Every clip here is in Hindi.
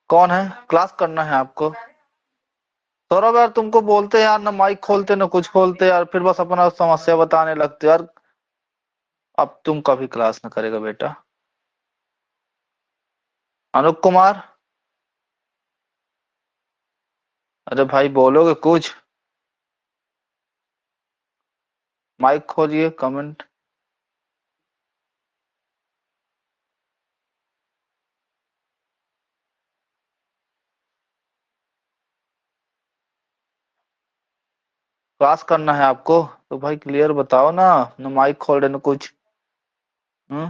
कौन है? क्लास करना है आपको? सौरभ यार, तुमको बोलते यार, ना माइक खोलते ना कुछ खोलते यार, फिर बस अपना समस्या बताने लगते यार। अब तुम कभी क्लास ना करेगा बेटा। अनुप कुमार। अरे भाई, बोलोगे कुछ? माइक खोलिए, कमेंट। क्लास करना है आपको तो भाई क्लियर बताओ ना। ना माइक खोल रहे ना कुछ। हम्म।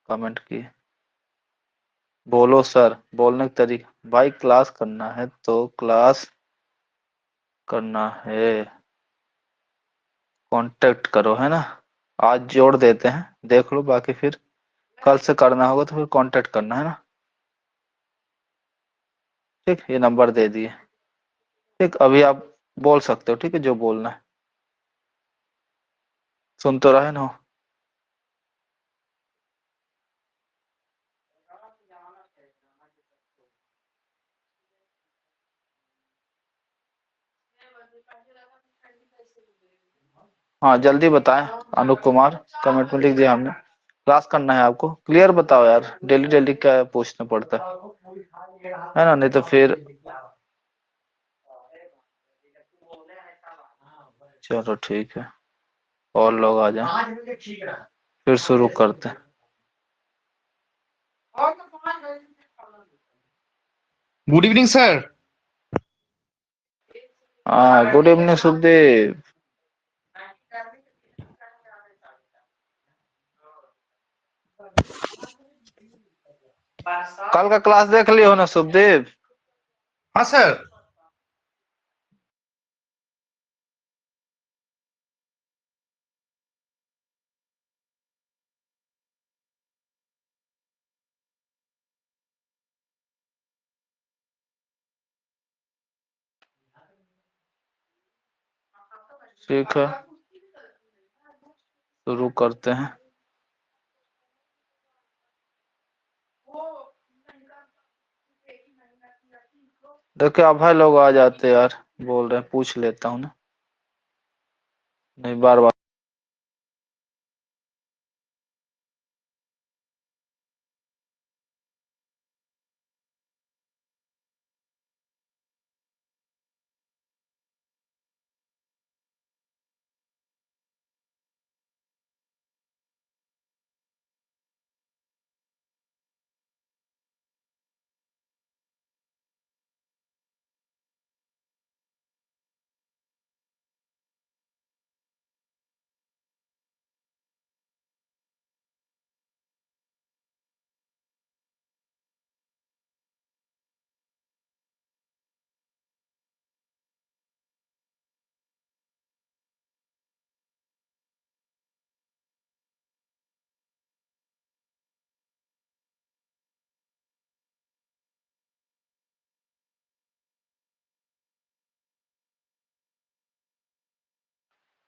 कमेंट किए। बोलो सर, बोलने का तरीका। भाई क्लास करना है तो क्लास करना है। कांटेक्ट करो, है ना? आज जोड़ देते हैं, देख लो बाकी फिर कल से करना होगा तो फिर कांटेक्ट करना, है ना? ठीक, ये नंबर दे दिए। ठीक, अभी आप बोल सकते हो, ठीक है, जो बोलना है। सुन तो रहे ना? हाँ जल्दी बताएं। अनुप कुमार, कमेंट में लिख दिया हमने। क्लास करना है आपको, क्लियर बताओ यार, डेली डेली क्या पूछना पड़ता है ना? नहीं तो फिर। चलो ठीक है, और लोग आ जाए फिर शुरू करते हैं। Good evening sir. हाँ, गुड इवनिंग सुखदेव। कल का क्लास देख लियो ना सुखदेव? हाँ सर। ठीक है, शुरू करते हैं। देखिए अभय लोग आ जाते यार, बोल रहे हैं, पूछ लेता हूँ ना। नहीं, बार बार।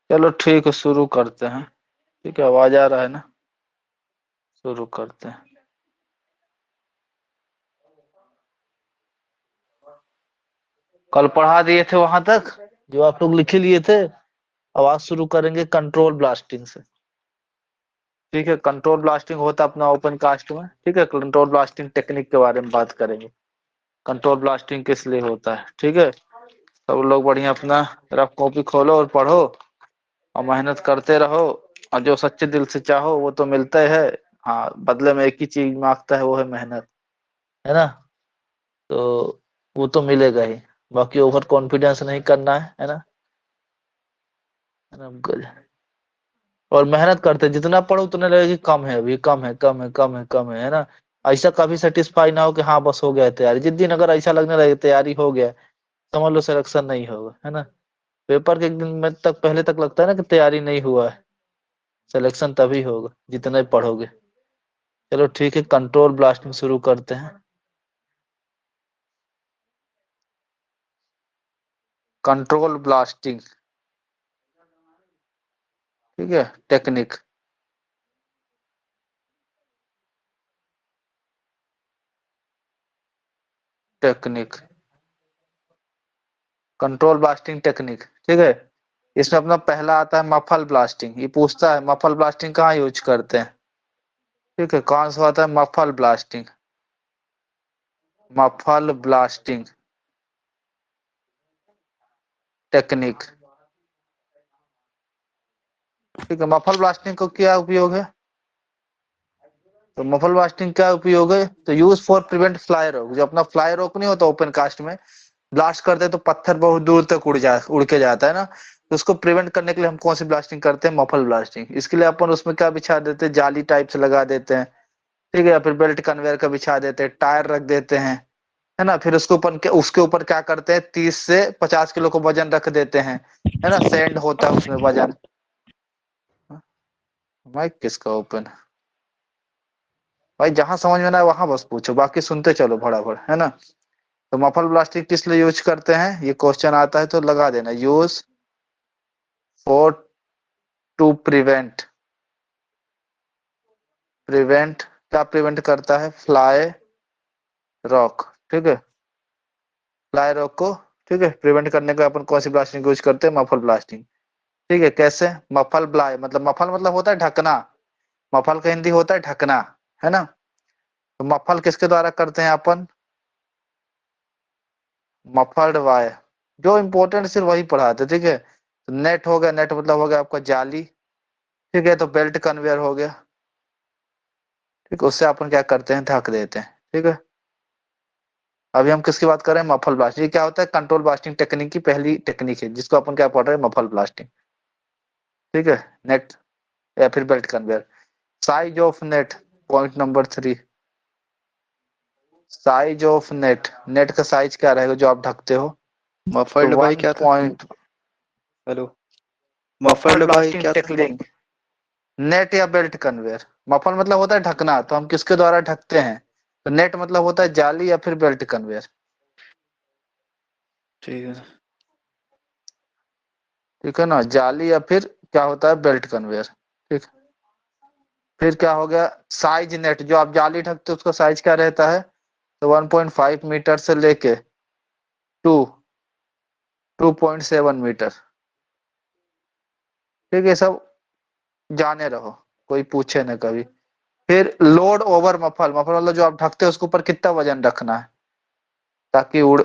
चलो ठीक है, शुरू करते हैं। ठीक है, आवाज आ रहा है ना? शुरू करते हैं। कल पढ़ा दिए थे वहां तक जो आप लोग लिखे लिए थे। अब आज शुरू करेंगे कंट्रोल ब्लास्टिंग से। ठीक है, कंट्रोल ब्लास्टिंग होता है अपना ओपन कास्ट में। ठीक है, कंट्रोल ब्लास्टिंग टेक्निक के बारे में बात करेंगे। कंट्रोल ब्लास्टिंग किस लिए होता है, ठीक है? सब लोग बढ़िया अपना रफ कॉपी खोलो और पढ़ो, और मेहनत करते रहो। और जो सच्चे दिल से चाहो वो तो मिलता ही है। हाँ, बदले में एक ही चीज मांगता है, वो है मेहनत, है ना? तो वो तो मिलेगा ही। बाकी ओवर कॉन्फिडेंस नहीं करना है ना? है ना? और मेहनत करते जितना पढ़ो उतना लगे कि कम है, अभी कम है, कम है, कम है, कम है ना? ऐसा कभी सेटिस्फाई ना हो कि हाँ बस हो गया तैयारी। जिस दिन अगर ऐसा लगने लगे तैयारी हो गया, समझ लो सिलेक्शन नहीं होगा, है ना? पेपर के एक दिन में तक पहले तक लगता है ना कि तैयारी नहीं हुआ है। सिलेक्शन तभी होगा जितना ही पढ़ोगे। चलो ठीक है, कंट्रोल ब्लास्टिंग शुरू करते हैं। कंट्रोल ब्लास्टिंग, ठीक है, technique. Technique, control blasting technique, ठीक है। इसमें अपना पहला आता है मफल ब्लास्टिंग। ये पूछता है मफल ब्लास्टिंग कहाँ यूज करते हैं, ठीक है। कौन सा आता है muffle blasting, muffle blasting technique, ठीक है। मफल ब्लास्टिंग को क्या उपयोग है, तो मफल ब्लास्टिंग क्या उपयोग है, तो यूज फॉर प्रिवेंट फ्लाई रोक। जो अपना फ्लाई रोक नहीं होता ओपन कास्ट में, ब्लास्ट करते हैं तो पत्थर बहुत दूर तक उड़ के जाता है ना, तो उसको प्रिवेंट करने के लिए हम कौन सी ब्लास्टिंग करते हैं, मफल ब्लास्टिंग। इसके लिए अपन उसमें क्या बिछा देते हैं, जाली टाइप से लगा देते हैं, ठीक है। या फिर बेल्ट कन्वेयर का बिछा देते हैं, टायर रख देते हैं, है ना। फिर उसके ऊपर क्या करते हैं, 30 से 50 किलो को वजन रख देते हैं, है ना। सैंड होता है उसमें वजन। माइक किसका ओपन, भाई जहां समझ में ना आए वहां बस पूछो, बाकी सुनते चलो भड़ाभड़, है ना। तो मफल ब्लास्टिंग किस लिए यूज करते हैं, ये क्वेश्चन आता है तो लगा देना, use for to prevent, prevent क्या प्रिवेंट करता है, फ्लाई रॉक, ठीक है। फ्लाई रॉक को, ठीक है, प्रिवेंट करने का अपन कौन सी ब्लास्टिंग यूज करते हैं, मफल ब्लास्टिंग, ठीक है। कैसे, मफल ब्लाई मतलब मफल मतलब होता है ढकना, मफल का हिंदी होता है ढकना, है ना। तो मफल किसके द्वारा करते हैं अपन, मफल्ड वायर। जो इंपॉर्टेंट सिर्फ वही पढ़ाते, ठीक है। तो नेट हो गया, नेट मतलब हो गया आपका जाली, ठीक है। तो बेल्ट कन्वेयर हो गया, ठीक है। उससे अपन क्या करते हैं, ढक देते हैं, ठीक है। अभी हम किसकी बात कर रहे हैं, मफल ब्लास्टिंग। ये क्या होता है, कंट्रोल ब्लास्टिंग टेक्निक की पहली टेक्निक है, जिसको अपन क्या पढ़ रहे हैं, मफल ब्लास्टिंग, ठीक है। नेट या फिर belt conveyor. Size of net, point number 3, size of net, net का साइज क्या रहेगा जो आप ढकते हो, तो मफल्ड भाई वन क्या था? पॉइंट हेलो, मफल मफल्ड भाई ब्लास्टिंग क्या था? टेक्निक, नेट या बेल्ट कन्वेयर। मफल मतलब होता है ढकना, तो हम किसके द्वारा ढकते हैं, तो नेट मतलब होता है जाली या फिर बेल्ट कन्वेयर, ठीक है। ठीक है ना। जाली या फिर क्या होता है, बेल्ट कन्वेयर, ठीक। फिर क्या हो गया, साइज नेट, जो आप जाली ढकते हो उसका साइज क्या रहता है, तो 1.5 मीटर से लेके टू 2.7 मीटर, ठीक है। सब जाने रहो, कोई पूछे ना कभी। फिर लोड ओवर मफल, मफल मतलब जो आप ढकते हो उसके ऊपर कितना वजन रखना है ताकि उड़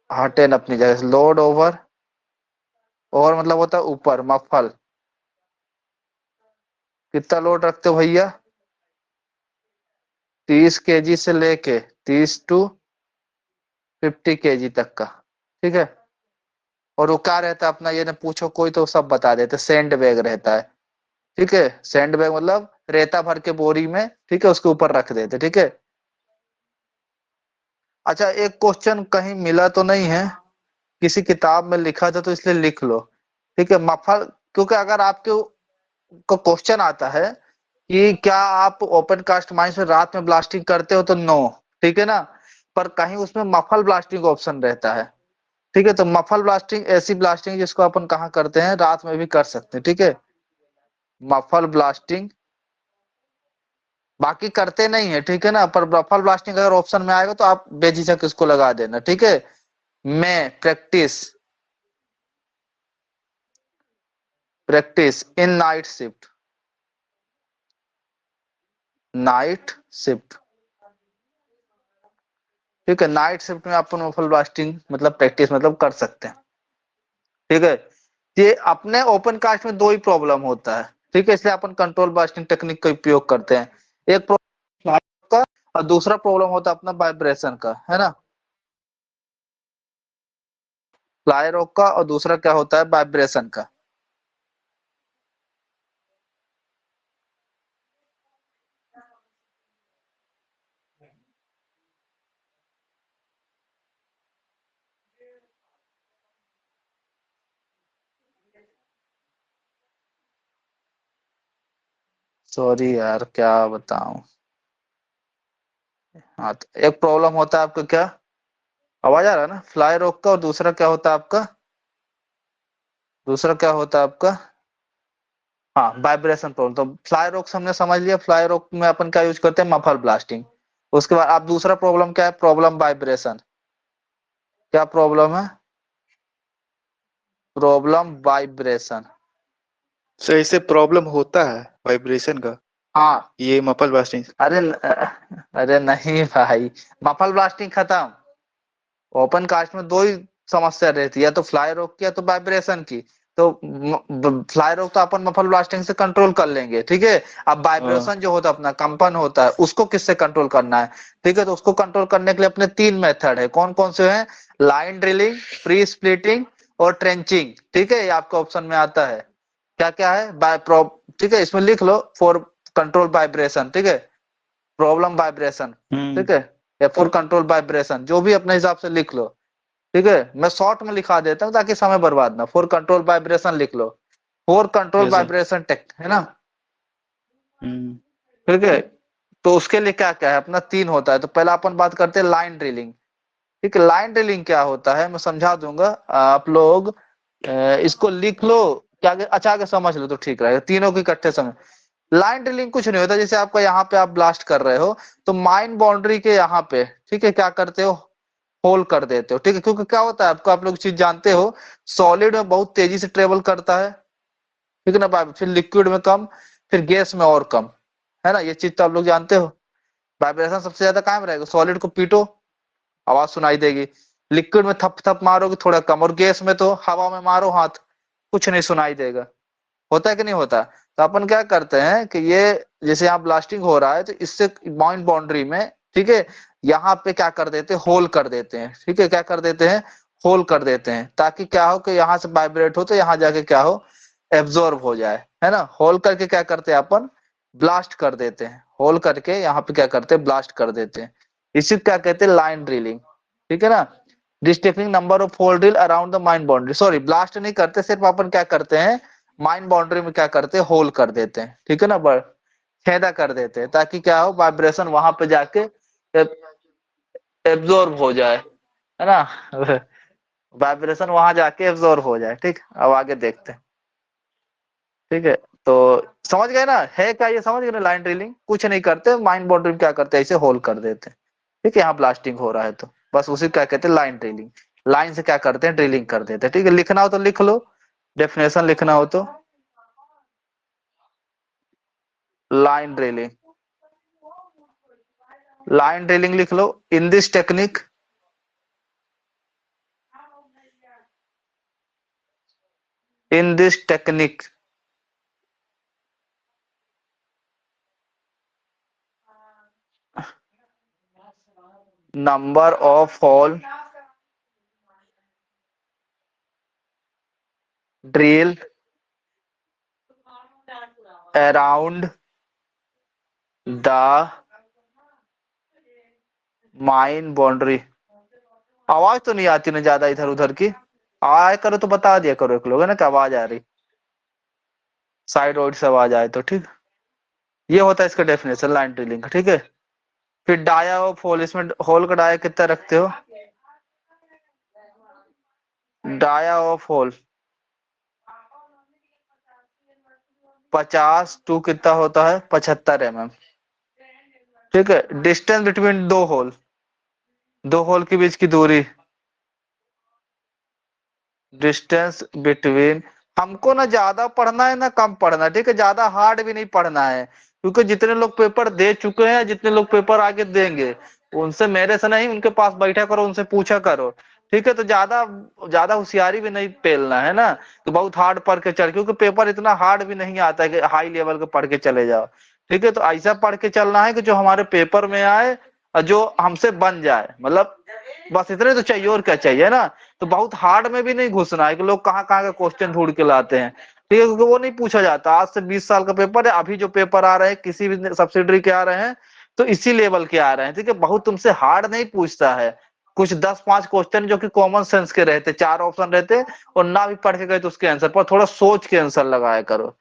हटे न अपनी जगह से। लोड ओवर, ओवर मतलब होता है ऊपर, मफल कितना लोड रखते हो भैया, 30 केजी से लेके 30 to 50 केजी तक का, ठीक है। और वो क्या रहता है अपना, ये ना पूछो कोई तो सब बता देते, सैंड बैग रहता है, ठीक है। सैंड बैग मतलब रेता भर के बोरी में, ठीक है, उसके ऊपर रख देते, ठीक है। अच्छा, एक क्वेश्चन कहीं मिला तो नहीं है, किसी किताब में लिखा था तो इसलिए लिख लो, ठीक है। मफल, क्योंकि अगर आपके को क्वेश्चन आता है कि क्या आप ओपन कास्ट माइंस में रात में ब्लास्टिंग करते हो, तो नो, ठीक है ना। पर कहीं उसमें मफल ब्लास्टिंग ऑप्शन रहता है, ठीक है। तो मफल ब्लास्टिंग ऐसी ब्लास्टिंग जिसको अपन कहाँ करते हैं, रात में भी कर सकते हैं, ठीक है। मफल ब्लास्टिंग बाकी करते नहीं है, ठीक है ना। पर मफल ब्लास्टिंग अगर ऑप्शन में आएगा तो आप बेझिझक इसको लगा देना, ठीक है। मैं practice, practice in night shift, night shift, ठीक है। नाइट शिफ्ट में अपन मफल ब्लास्टिंग मतलब प्रैक्टिस मतलब कर सकते हैं, ठीक है। ये अपने ओपन कास्ट में दो ही प्रॉब्लम होता है, ठीक है। इसलिए अपन कंट्रोल ब्लास्टिंग टेक्निक का उपयोग करते हैं। एक प्रॉब्लम का और दूसरा प्रॉब्लम होता है अपना वाइब्रेशन का, है ना। फ्लाई रॉक का और दूसरा क्या होता है, वाइब्रेशन का। सॉरी यार, क्या बताऊं। हाँ, तो एक प्रॉब्लम होता है आपका क्या, आवाज आ रहा है ना, फ्लाई रॉक का, और दूसरा क्या होता है आपका, दूसरा क्या होता है आपका, हाँ, वाइब्रेशन प्रॉब्लम। तो फ्लाई रॉक हमने समझ लिया, फ्लाई रॉक में अपन क्या यूज करते हैं, मफल ब्लास्टिंग। उसके बाद आप दूसरा प्रॉब्लम क्या है, प्रॉब्लम वाइब्रेशन, क्या प्रॉब्लम है? Problem vibration. सही से प्रॉब्लम होता है वाइब्रेशन का, हाँ। ये मफल ब्लास्टिंग। अरे नहीं भाई, मफल ब्लास्टिंग खत्म। ओपन कास्ट में दो ही समस्या रहती है, या तो फ्लाई रोक की या तो वाइब्रेशन की। तो फ्लाई रोक तो अपन मफल ब्लास्टिंग से कंट्रोल कर लेंगे, ठीक है। अब वाइब्रेशन जो होता है अपना कंपन होता है, उसको किससे कंट्रोल करना है? ठीक है, तो उसको कंट्रोल करने के लिए अपने 3 मेथड है। कौन कौन से हैं? लाइन ड्रिलिंग, प्री स्प्लिटिंग और ट्रेंचिंग। ठीक है, ये आपके ऑप्शन में आता है। क्या क्या है? ठीक है, इसमें लिख लो फॉर कंट्रोल वाइब्रेशन, ठीक है, प्रॉब्लम वाइब्रेशन, ठीक है, या फॉर कंट्रोल वाइब्रेशन, जो भी अपने हिसाब से लिख लो। ठीक है, मैं शॉर्ट में लिखा देता हूँ ताकि समय बर्बाद ना। फॉर कंट्रोल वाइब्रेशन लिख लो, for control Yes, sir. Vibration टेक, है ना। ठीक है, तो उसके लिए क्या क्या है अपना 3 होता है। तो पहला अपन बात करते हैं लाइन ड्रिलिंग। ठीक है, लाइन ड्रिलिंग क्या होता है मैं समझा दूंगा, आप लोग इसको लिख लो। क्या अच्छा आगे समझ लो तो ठीक रहेगा, तीनों के इकट्ठे समय। लाइन ड्रिलिंग कुछ नहीं होता, जैसे आपका यहाँ पे आप ब्लास्ट कर रहे हो, तो माइन बाउंड्री के यहाँ पे, ठीक है, क्या करते हो? होल कर देते हो, ठीक है। क्योंकि क्या होता है आपको, आप लोग चीज जानते हो, सॉलिड में बहुत तेजी से ट्रेवल करता है, ठीक है ना भाई, फिर लिक्विड में कम, फिर गैस में और कम, है ना। ये चीज तो आप लोग जानते हो। वाइब्रेशन सबसे ज्यादा कायम रहेगा, सॉलिड को पीटो आवाज सुनाई देगी, लिक्विड में थप थप मारोगे थोड़ा कम, और गैस में तो हवा में मारो हाथ, कुछ नहीं सुनाई देगा। होता है कि नहीं होता? तो अपन क्या करते हैं कि ये जैसे यहाँ ब्लास्टिंग हो रहा है, तो इससे माइन बाउंड्री में, ठीक है, यहाँ पे क्या कर देते हैं? होल कर देते हैं, ठीक है, क्या कर देते हैं? होल कर देते हैं, ताकि क्या हो कि यहाँ से वाइब्रेट हो तो यहाँ जाके क्या हो? एब्जॉर्ब हो जाए, है ना। होल करके क्या करते हैं अपन? ब्लास्ट कर देते हैं, होल करके यहाँ पे क्या करते हैं? ब्लास्ट कर देते हैं। इसी को क्या कहते हैं? लाइन ड्रिलिंग, ठीक है ना। Distancing number of hole drill around the mine boundary, sorry blast नहीं करते, सिर्फ अपन क्या करते हैं? माइन बाउंड्री में क्या करते हैं? होल कर देते हैं, ठीक है ना, छेदा कर देते हैं, ताकि क्या हो? वाइब्रेशन वहां पे जाके एब्जॉर्ब हो जाए, है ना। वाइब्रेशन वहां जाके एब्जॉर्ब हो जाए, ठीक। अब आगे देखते हैं, ठीक है। तो समझ गए ना, है क्या ये? समझ गए ना, लाइन ड्रिलिंग कुछ नहीं करते, माइन बाउंड्री में क्या करते हैं? ऐसे होल कर देते हैं, ठीक है। यहाँ ब्लास्टिंग हो रहा है तो बस उसी को क्या कहते हैं? Line drilling. लाइन से क्या करते हैं? ड्रिलिंग कर देते हैं, ठीक है। लिखना हो तो लिख लो, डेफिनेशन लिखना हो तो। लाइन ड्रिलिंग, लाइन ड्रिलिंग लिख लो। In this technique, in this technique number of hole drill around the mine boundary। आवाज तो नहीं आती ना ज्यादा इधर उधर की? आया करो तो बता दिया करो एक लोग, है ना, कि आवाज आ रही, साइड वाइड से आवाज आए तो, ठीक। ये होता है इसका डेफिनेशन लाइन ड्रिलिंग का, ठीक है। फिर डाया ऑफ होल, इसमें होल का डाया कितना रखते हो? डाया ऑफ होल 50 टू कितना होता है? 75 mm, ठीक है। डिस्टेंस बिटवीन दो होल, दो होल के बीच की दूरी, डिस्टेंस बिटवीन, हमको ना ज्यादा पढ़ना है ना कम पढ़ना है, ठीक है। ज्यादा हार्ड भी नहीं पढ़ना है, क्योंकि जितने लोग पेपर दे चुके हैं, जितने लोग पेपर आगे देंगे, उनसे, मेरे से नहीं, उनके पास बैठा करो, उनसे पूछा करो, ठीक है। तो ज्यादा ज्यादा होशियारी भी नहीं पेलना है ना, तो बहुत हार्ड पढ़ के चल, क्योंकि पेपर इतना हार्ड भी नहीं आता है कि हाई लेवल का पढ़ के चले जाओ, ठीक है। तो ऐसा पढ़ के चलना है कि जो हमारे पेपर में आए और जो हमसे बन जाए, मतलब बस इतने तो चाहिए, और क्या चाहिए ना। तो बहुत हार्ड में भी नहीं घुसना है कि लोग कहाँ कहाँ के क्वेश्चन ढूंढ के लाते हैं, ठीक है, क्योंकि वो नहीं पूछा जाता। आज से 20 साल का पेपर है, अभी जो पेपर आ रहे हैं किसी भी सब्सिडरी के आ रहे हैं, तो इसी लेवल के आ रहे हैं, ठीक है। बहुत तुमसे हार्ड नहीं पूछता है, कुछ 10-5 क्वेश्चन जो कि कॉमन सेंस के रहते, 4 ऑप्शन रहते, और ना भी पढ़ के गए तो उसके आंसर पर थोड़ा सोच के आंसर लगाया करो,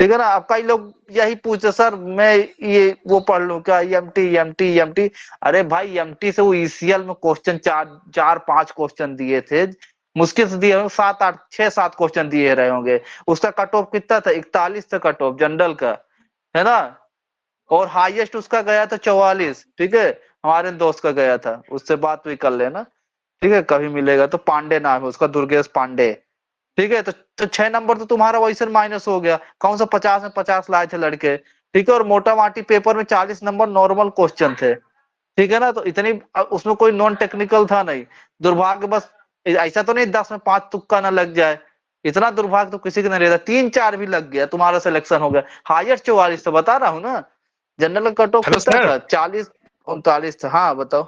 ठीक है ना। अब कई लोग यही पूछते, सर मैं ये वो पढ़ लूं क्या, एमटी? अरे भाई एमटी से वो ईसीएल में क्वेश्चन 4-5 क्वेश्चन दिए थे, मुश्किल से दिए होंगे 7-8, 6-7 क्वेश्चन दिए रहे होंगे। उसका कट ऑफ कितना था? 41 था कट ऑफ जनरल का, है ना। और हाईएस्ट उसका गया था 44, ठीक है। हमारे दोस्त का गया था, उससे बात भी कर लेना। ठीक है, कभी मिलेगा तो पांडे नाम है उसका, दुर्गेश पांडे। ठीक है, तो 6 नंबर तो तुम्हारा वैसे माइनस हो गया, कौन सा 50 में 50 लाए थे लड़के। ठीक है, और मोटा माटी पेपर में 40 नंबर नॉर्मल क्वेश्चन थे। ठीक है ना, तो इतनी उसमें कोई नॉन टेक्निकल था नहीं। दुर्भाग्य बस ऐसा तो नहीं 10 में 5 तुक्का ना लग जाए, इतना दुर्भाग्य तो किसी के नहीं रहता। 3-4 भी लग गया, तुम्हारा सिलेक्शन हो गया। हाईएस्ट 44 तो बता रहा हूँ ना। जनरल कट ऑफ हेलो कितना सर। था, 40-39 था। हाँ बताओ।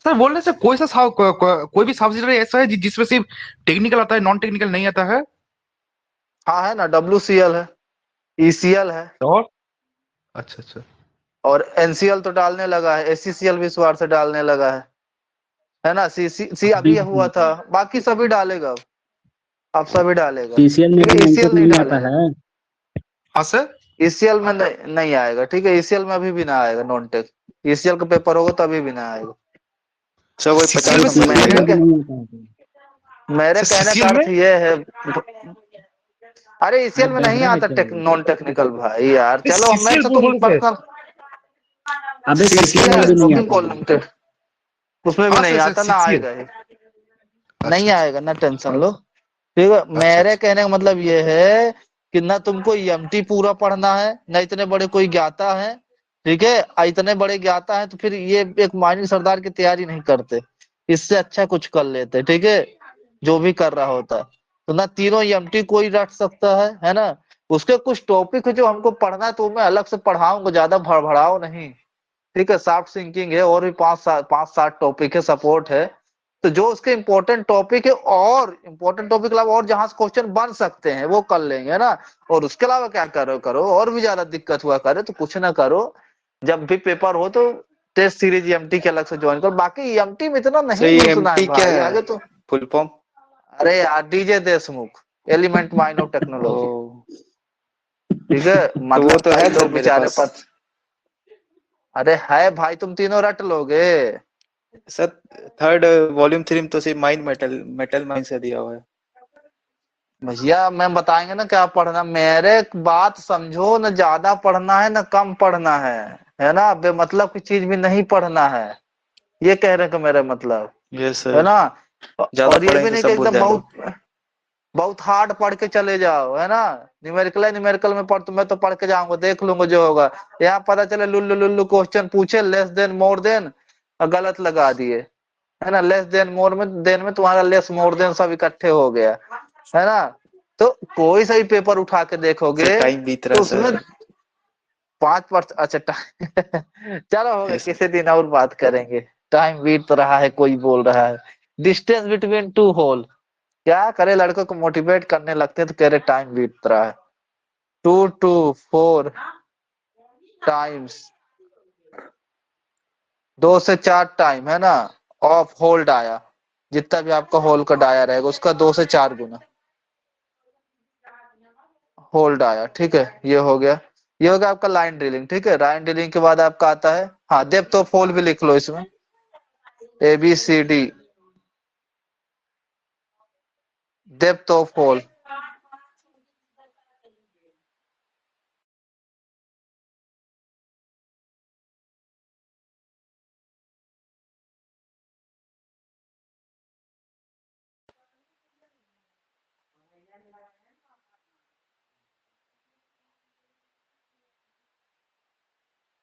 सर बोल रहे हैं सर, कोई सा कोई भी सब्जेक्ट ऐसा है जिसमें सिर्फ टेक्निकल आता है, नॉन टेक्निकल नहीं आता है? हाँ है ना, WCL है, ECL है, और अच्छा अच्छा। और NCL तो डालने लगा है, SCCL भी इस बार से डालने लगा है ना। सी अभी हुआ था, बाकी सभी डालेगा अब सभी डालेगा। सीसीएल में ठीक भी है, नॉनटेक ECL नहीं नहीं आता डालेगा। है। हाँ सर। ECL में नहीं आएगा। ठीक है, ECL में अभी भी ना आएगा नॉन टेक। ECL का पेपर होगा तो अभी भी ना आएगा। सर वही सीसीएल 50 में नहीं, नंबर सीसीएल मेरे में मिलेगा। भी क्या, नहीं आता है। मेरे सर कहने का सीसीएल में। अर्थ ये है। अरे ECL आप में नहीं बहरा है आता क्या? नॉन टेक्निकल भाई यार, चलो मेरे सीसीएल से बोल तुम बोल रहे थे। पर्सनल। अबे सीसीएल में CCL भी नहीं स्पोकन आता है। कॉल लिमिटेड, उसमें भी हाँ नहीं सर सर आता, ना सीसीएल। आएगा ही। नहीं अच्छा अच्छा आएगा ना, टेंशन लो। ठीक है, अच्छा मेरे अच्छा। कहने का मतलब ये है कि ना तुमको EMT पूरा पढ़ना है, ना इतने बड़े कोई ज्ञाता है। ठीक है, इतने बड़े ज्ञाता है तो फिर ये एक माइनर सरदार की तैयारी नहीं करते, इससे अच्छा कुछ कर लेते। ठीक है, जो भी कर रहा होता है। तो ना तीनों EMT कोई रट सकता है ना। उसके कुछ टॉपिक है जो हमको पढ़ना है, तो मैं अलग से पढ़ाऊंगा, ज्यादा भड़बड़ाओ नहीं। ठीक है, सॉफ्ट सिंकिंग है, और भी 5-7 टॉपिक है, सपोर्ट है। तो जो उसके इंपॉर्टेंट टॉपिक है, और इंपॉर्टेंट टॉपिक के अलावा और जहां से क्वेश्चन बन सकते हैं वो कर लेंगे, है ना। और उसके अलावा क्या करो और भी ज्यादा दिक्कत हुआ करे तो कुछ ना करो। जब भी पेपर हो तो टेस्ट सीरीज EMT के अलग से ज्वाइन करो। बाकी EMT में इतना सर नहीं ये घुसना है एमटी क्या भाई, है, आगे तो। Full form? अरे यार, DJ देशमुख, एलिमेंट माइनो ओ। टेक्नोलॉजी। ठीक है, तो वो मतलब तो कई है सर लोग मेरे बेचारे पास। पत अरे है भाई, तुम तीनों रट लोगे। सर थर्ड वॉल्यूम 3 में तो सिर्फ माइन मेटल मेटल माइन से दिया हुआ है। भैया मैं बताएंगे ना क्या पढ़ना, मेरे बात समझो, न ज्यादा पढ़ना है न कम पढ़ना है ना। बेमतलब की चीज भी नहीं पढ़ना है, ये कह रहे कि मेरा मतलब, यस है सर। ना। ज्यादा और ये पढ़ेंगे भी तो नहीं कि सब भूल एकदम जाएंगे। बहुत बहुत हार्ड पढ़ के चले जाओ, है ना। न्यूमेरिकल में पढ़, तो मैं तो पढ़ के जाऊंगा, देख लूंगा जो होगा। यहाँ पता चले लुल्लू लुल्लू क्वेश्चन पूछे, लेस देन मोर देन, गलत लगा दिए, है ना। लेस देन मोर में देन में तुम्हारा लेस मोर देन सब इकट्ठे हो गया, है ना। तो कोई सा भी पेपर उठा के सर देखोगे टाइम बीत रहा तो है उसमें सर। 5%। अच्छा चलो हो गया, यस सर। किसी दिन और बात करेंगे। टाइम बीत रहा है, कोई बोल रहा है। डिस्टेंस बिटवीन टू होल, क्या करे, लड़कों को मोटिवेट करने लगते हैं तो कह रहे टाइम बीत रहा है। 2 to 4 टाइम्स, 2 से 4 टाइम, है ना। ऑफ होल डाया, जितना भी आपका होल का डाया रहेगा उसका 2 से 4 गुना होल्ड आया। ठीक है, ये हो गया। ये हो गया आपका लाइन ड्रिलिंग। ठीक है, लाइन ड्रिलिंग के बाद आपका आता है, हाँ, डेप्थ ऑफ होल भी लिख लो इसमें, ABCD, depth of hole.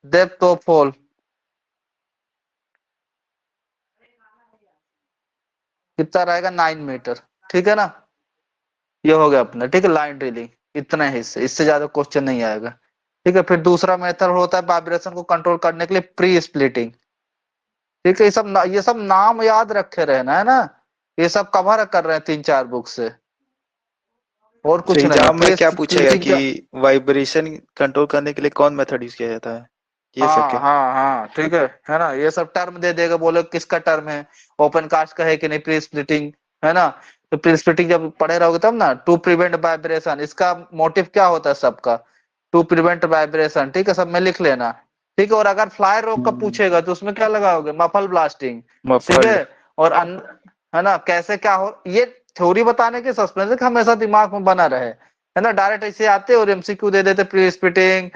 Depth of hole कितना रहेगा, 9 मीटर। ठीक है ना, ये हो गया अपना। ठीक है, लाइन ड्रिलिंग इतना ही, इससे ज्यादा क्वेश्चन नहीं आएगा। ठीक है, फिर दूसरा मेथड होता है वाइब्रेशन को कंट्रोल करने के लिए, प्री स्प्लिटिंग। ठीक है, ये सब नाम याद रखे रहना, है ना। ये सब कवर कर रहे हैं 3-4 बुक से, और सर कुछ नहीं है। एग्जाम में प्री क्या पूछेगा स्प्लिटिंग कि वाइब्रेशन कंट्रोल करने के लिए कौन मेथड यूज किया जाता है, ये सब हाँ क्या? हाँ हाँ, ठीक है ना। ये सब टर्म दे देगा, बोलो किसका टर्म है, ओपन कास्ट का है कि नहीं, प्री स्प्लिटिंग, है ना। तो प्री स्प्लिटिंग जब पढ़े रहोगे तब ना, टू प्रिवेंट वाइब्रेशन, इसका मोटिव क्या होता है सबका, टू प्रिवेंट वाइब्रेशन। ठीक है, सब में लिख लेना। ठीक है, और अगर फ्लाई रोग का पूछेगा तो उसमें क्या लगाओगे, मफल ब्लास्टिंग। ठीक मफल्ड। है, और है ना, कैसे क्या हो, ये थ्योरी बताने के सस्पेंस हमेशा दिमाग में बना रहे, है ना। डायरेक्ट ऐसे आते और MCQ दे देते, pre splitting,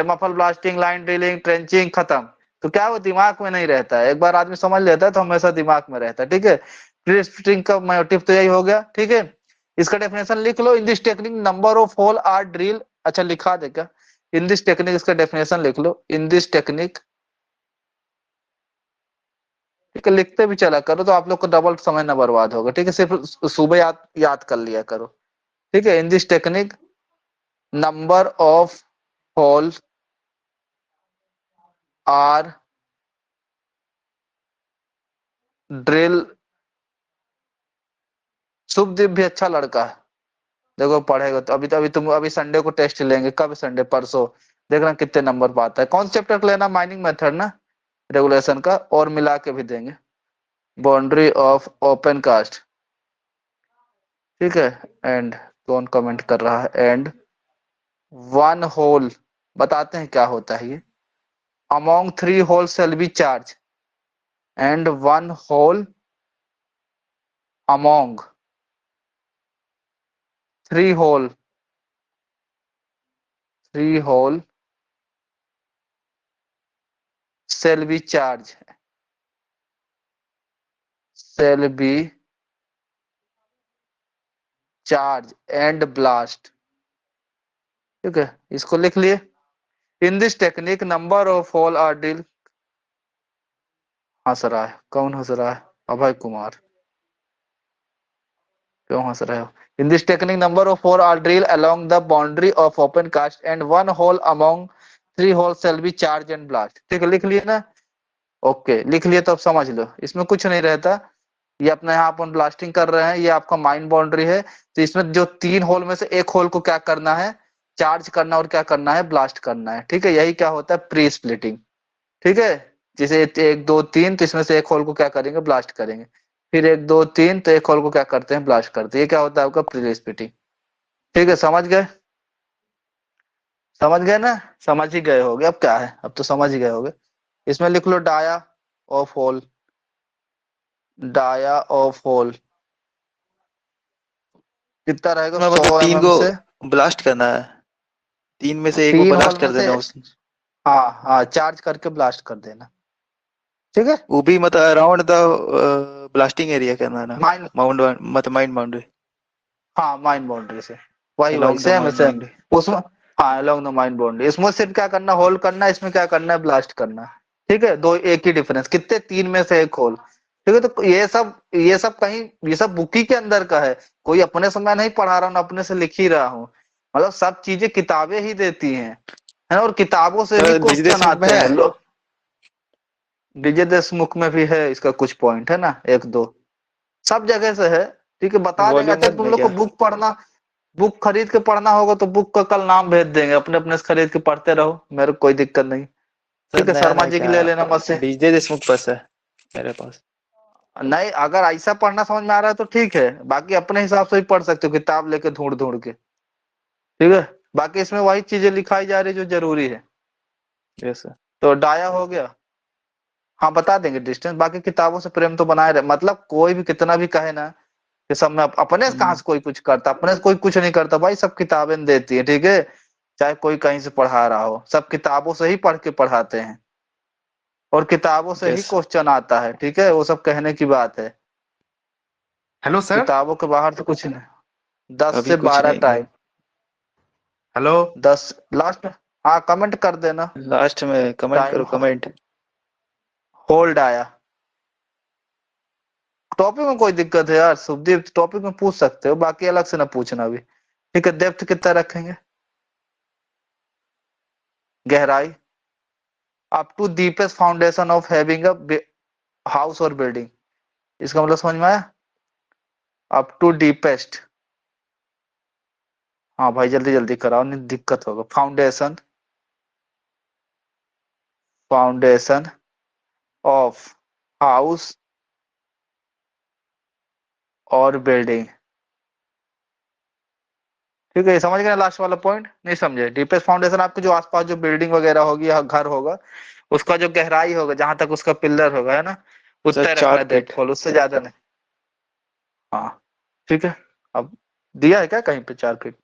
muffle blasting, line drilling, trenching, खत्म। तो क्या वो दिमाग में नहीं रहता है, एक बार आदमी समझ लेता है तो हमेशा दिमाग में रहता है, ठीक है। प्री स्प्लिटिंग का मोटिव तो यही हो गया, ठीक है। इसका डेफिनेशन लिख लो, in this technique number of hole are drill, अच्छा लिखा दे क्या, इन दिस टेक्निक, इसका डेफिनेशन लिख लो, इन दिस टेक्निक, ठीक है। लिखते भी चला करो तो आप लोग को डबल समय ना बर्बाद होगा, ठीक है। सिर्फ सुबह याद कर लिया करो, ठीक है। In this technique number of hole are drill, Shubhdeep भी अच्छा लड़का है, देखो पढ़ेगा तो अभी तुम अभी संडे को टेस्ट लेंगे, कब संडे, परसों, देखना कितने नंबर पाता है। कौन चैप्टर लेना, माइनिंग मेथड ना, रेगुलेशन का, और मिला के भी देंगे, बाउंड्री ऑफ ओपन कास्ट, ठीक है। एंड कौन कमेंट कर रहा है, एंड वन होल, बताते हैं क्या होता है ये, among 3 hole shall be charge, and one hole among 3 hole, 3 hole shall be charge, shall be charge and blast, ठीक है। इसको लिख लिए, in this technique number of hole are drill, हंस रहा है, कौन हंस रहा है, अभय कुमार, क्यों हंस रहे हो। In this technique number of hole are drill along the boundary of open cast and one hole among 3 hole shall be charge and blast, ठीक है। लिख लिए ना, ओके लिख लिए तो अब समझ लो, इसमें कुछ नहीं रहता, ये अपना यहाँ अपन ब्लास्टिंग कर रहे हैं, ये आपका माइन बाउंड्री है, तो इसमें जो 3 होल में से एक होल को क्या करना है, चार्ज करना, और क्या करना है, ब्लास्ट करना है, ठीक है। यही क्या होता है, प्री स्प्लिटिंग, ठीक है। जैसे 1 2 3, तो इसमें से एक होल को क्या करेंगे, ब्लास्ट करेंगे, फिर 1 2 3, तो एक होल को क्या करते हैं, ब्लास्ट करते हैं, ये क्या होता है आपका प्री स्प्लिटिंग, ठीक है। समझ गए, समझ गए ना, समझ ही गए होगे, अब क्या है, अब तो समझ ही गए होगे। इसमें लिख लो dia of hole, dia of hole कितना रहेगा, मैं मतलब 100 3 mm को से, ब्लास्ट करना है, 3 में से 1 को 3 होल ब्लास्ट में कर से, देना उस, हाँ हाँ, चार्ज करके ब्लास्ट कर देना, ठीक है। वो भी मतलब अराउंड द ब्लास्टिंग एरिया करना है ना, माइन, माउंट मतलब माइन बाउंड्री, हाँ माइन बाउंड्री से, वही वही अलोंग द सेम है माइन सेम, बाउंड्री। उसमें, हाँ अलोंग द माइन बाउंड्री, इसमें सिर्फ क्या करना, होल करना है, इसमें क्या करना है, ब्लास्ट करना है, ठीक है। दो एक ही डिफरेंस, कितने, 3 में से एक होल, ठीक है। तो ये सब कहीं, ये सब बुक ही के अंदर का है, कोई अपने से मैं नहीं पढ़ा रहा हूँ, अपने से लिख ही रहा हूँ, मतलब सब चीजें किताबें ही देती हैं, है ना, और किताबों से ही सर क्वेश्चन बिजनेस बुक में आते है, हैं। लोग विजय देशमुख में भी है इसका कुछ पॉइंट, है ना, 1 2 सब जगह से है, ठीक है, बता देंगे। वॉल्यूम अच्छा 1 तुम में लोग को क्या? बुक खरीद के पढ़ना होगा तो बुक का कल नाम भेज देंगे, अपने अपने से खरीद के पढ़ते रहो, मेरे को कोई दिक्कत नहीं, सर ठीक है। नया शर्मा नया जी की क्या, ले लेना मत से, विजय देशमुख बस है मेरे पास। नहीं अगर ऐसा पढ़ना समझ में आ रहा है तो ठीक है, बाकी अपने हिसाब से भी पढ़ सकते हो, किताब लेके ढूंढ ढूंढ के, ठीक है। बाकी इसमें वही चीजें लिखाई जा रही जो जरूरी है, यस सर। तो डाया हो गया, हाँ बता देंगे डिस्टेंस, बाकी किताबों से प्रेम तो बनाए रहे, मतलब कोई भी कितना भी कहे ना कि सब में अपने से कहाँ से कोई कुछ करता, अपने से कोई कुछ नहीं करता भाई, सब किताबें देती है, ठीक है। चाहे कोई कहीं से पढ़ा रहा हो, सब किताबों से ही पढ़ के पढ़ाते हैं, और किताबों से ही यस क्वेश्चन आता है, ठीक है, वो सब कहने की बात है, हेलो सर। किताबों के बाहर तो कुछ नहीं। 10 अभी से कुछ 12 नहीं, टाइम, हेलो 10 लास्ट, हाँ कमेंट कर देना, लास्ट में कमेंट टाइम करो, कमेंट। होल्ड आया। टॉपिक में कोई दिक्कत है यार सुखदीप, टॉपिक में पूछ सकते हो, बाकी अलग से ना पूछना भी, ठीक है। डेप्थ कितना रखेंगे, गहराई, up to deepest foundation of having a house और बिल्डिंग, इसका मतलब समझ में आया, अप टू डीपेस्ट, हाँ भाई जल्दी जल्दी कराओ नहीं दिक्कत होगा। फाउंडेशन, फाउंडेशन ऑफ हाउस और बिल्डिंग, ठीक है। ये समझ गए लास्ट वाला पॉइंट, नहीं समझे, डीपेस्ट फाउंडेशन आपके जो आसपास जो बिल्डिंग वगैरह होगी या घर होगा, उसका जो गहराई होगा, जहां तक उसका पिलर होगा, है ना, सर उतना रखना 4 है फीट। डेप्थ होल, उससे ज्यादा नहीं, हाँ ठीक है। अब दिया है क्या कहीं पे 4 फीट,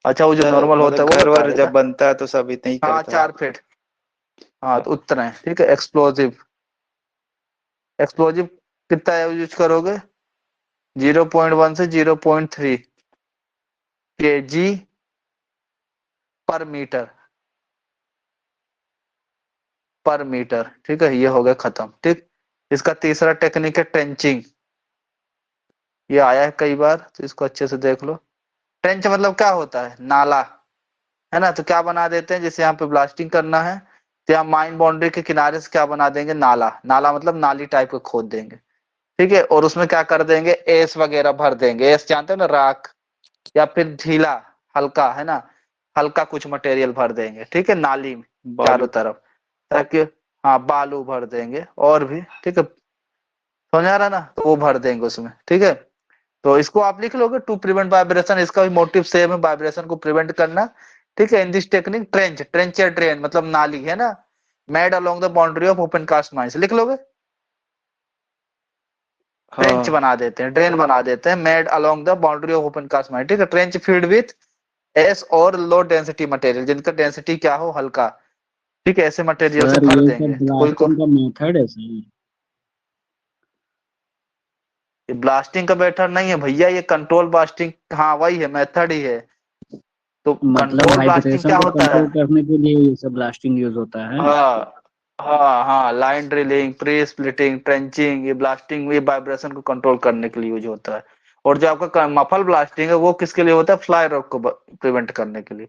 अच्छा वो जो सर नॉर्मल होता मतलब है वो घर बता वर रहे जब क्या, बनता है तो सब इतना ही हाँ करता है। 4 फीट, हाँ तो उतना है, ठीक है। एक्सप्लोजिव, एक्सप्लोजिव कितना यूज करोगे, 0.1 से 0.3 kg पर मीटर, पर मीटर, ठीक है। ये हो गया खत्म, ठीक। इसका तीसरा टेक्निक है ट्रेंचिंग, ये आया है कई बार, तो इसको अच्छे से देख लो। ट्रेंच मतलब क्या होता है, नाला, है ना। तो क्या बना देते हैं, जैसे यहाँ पे ब्लास्टिंग करना है तो यहाँ माइन बाउंड्री के किनारे से क्या बना देंगे, नाला, नाला मतलब नाली टाइप का खोद देंगे, ठीक है। और उसमें क्या कर देंगे, एस वगैरह भर देंगे, एस जानते हो ना, राख या फिर ढीला, हल्का, है ना, हल्का कुछ मटेरियल भर देंगे, ठीक है, नाली में चारों बालू। तरफ, ताकि, हाँ बालू भर देंगे और भी, ठीक है, समझ आ रहा है ना, तो वो भर देंगे उसमें, ठीक है। तो इसको आप लिख लोगे, टू प्रिवेंट वाइब्रेशन, इसका भी मोटिव सेम है, वाइब्रेशन को प्रिवेंट करना, ठीक है। In this technique trench, trench या ड्रेन मतलब नाली, है ना, made along the boundary of open cast mines, लिख लोगे। ट्रेंच हाँ बना देते हैं, ड्रेन बना देते हैं, made along the boundary of open cast mines, ठीक है। ट्रेंच फील्ड विथ एस और लो डेंसिटी मटेरियल, जिनका डेंसिटी क्या हो, हल्का, ठीक है, ऐसे मटेरियल से सर भर ये देंगे। सब तो कोई को ब्लास्टिंग का मेथड है सर? ब्लास्टिंग का मेथड नहीं है भैया, ये कंट्रोल ब्लास्टिंग, हाँ वही है, मेथड ही है। तो मतलब कंट्रोल ब्लास्टिंग वाइब्रेशन क्या को होता है, कंट्रोल करने के लिए ये सब ब्लास्टिंग यूज होता है? हाँ हाँ हाँ, line drilling, pre splitting, trenching, ये ब्लास्टिंग, ये वाइब्रेशन को कंट्रोल करने के लिए यूज होता है। और जो आपका मफल ब्लास्टिंग है वो किसके लिए होता है, फ्लाई रॉक को प्रिवेंट करने के लिए।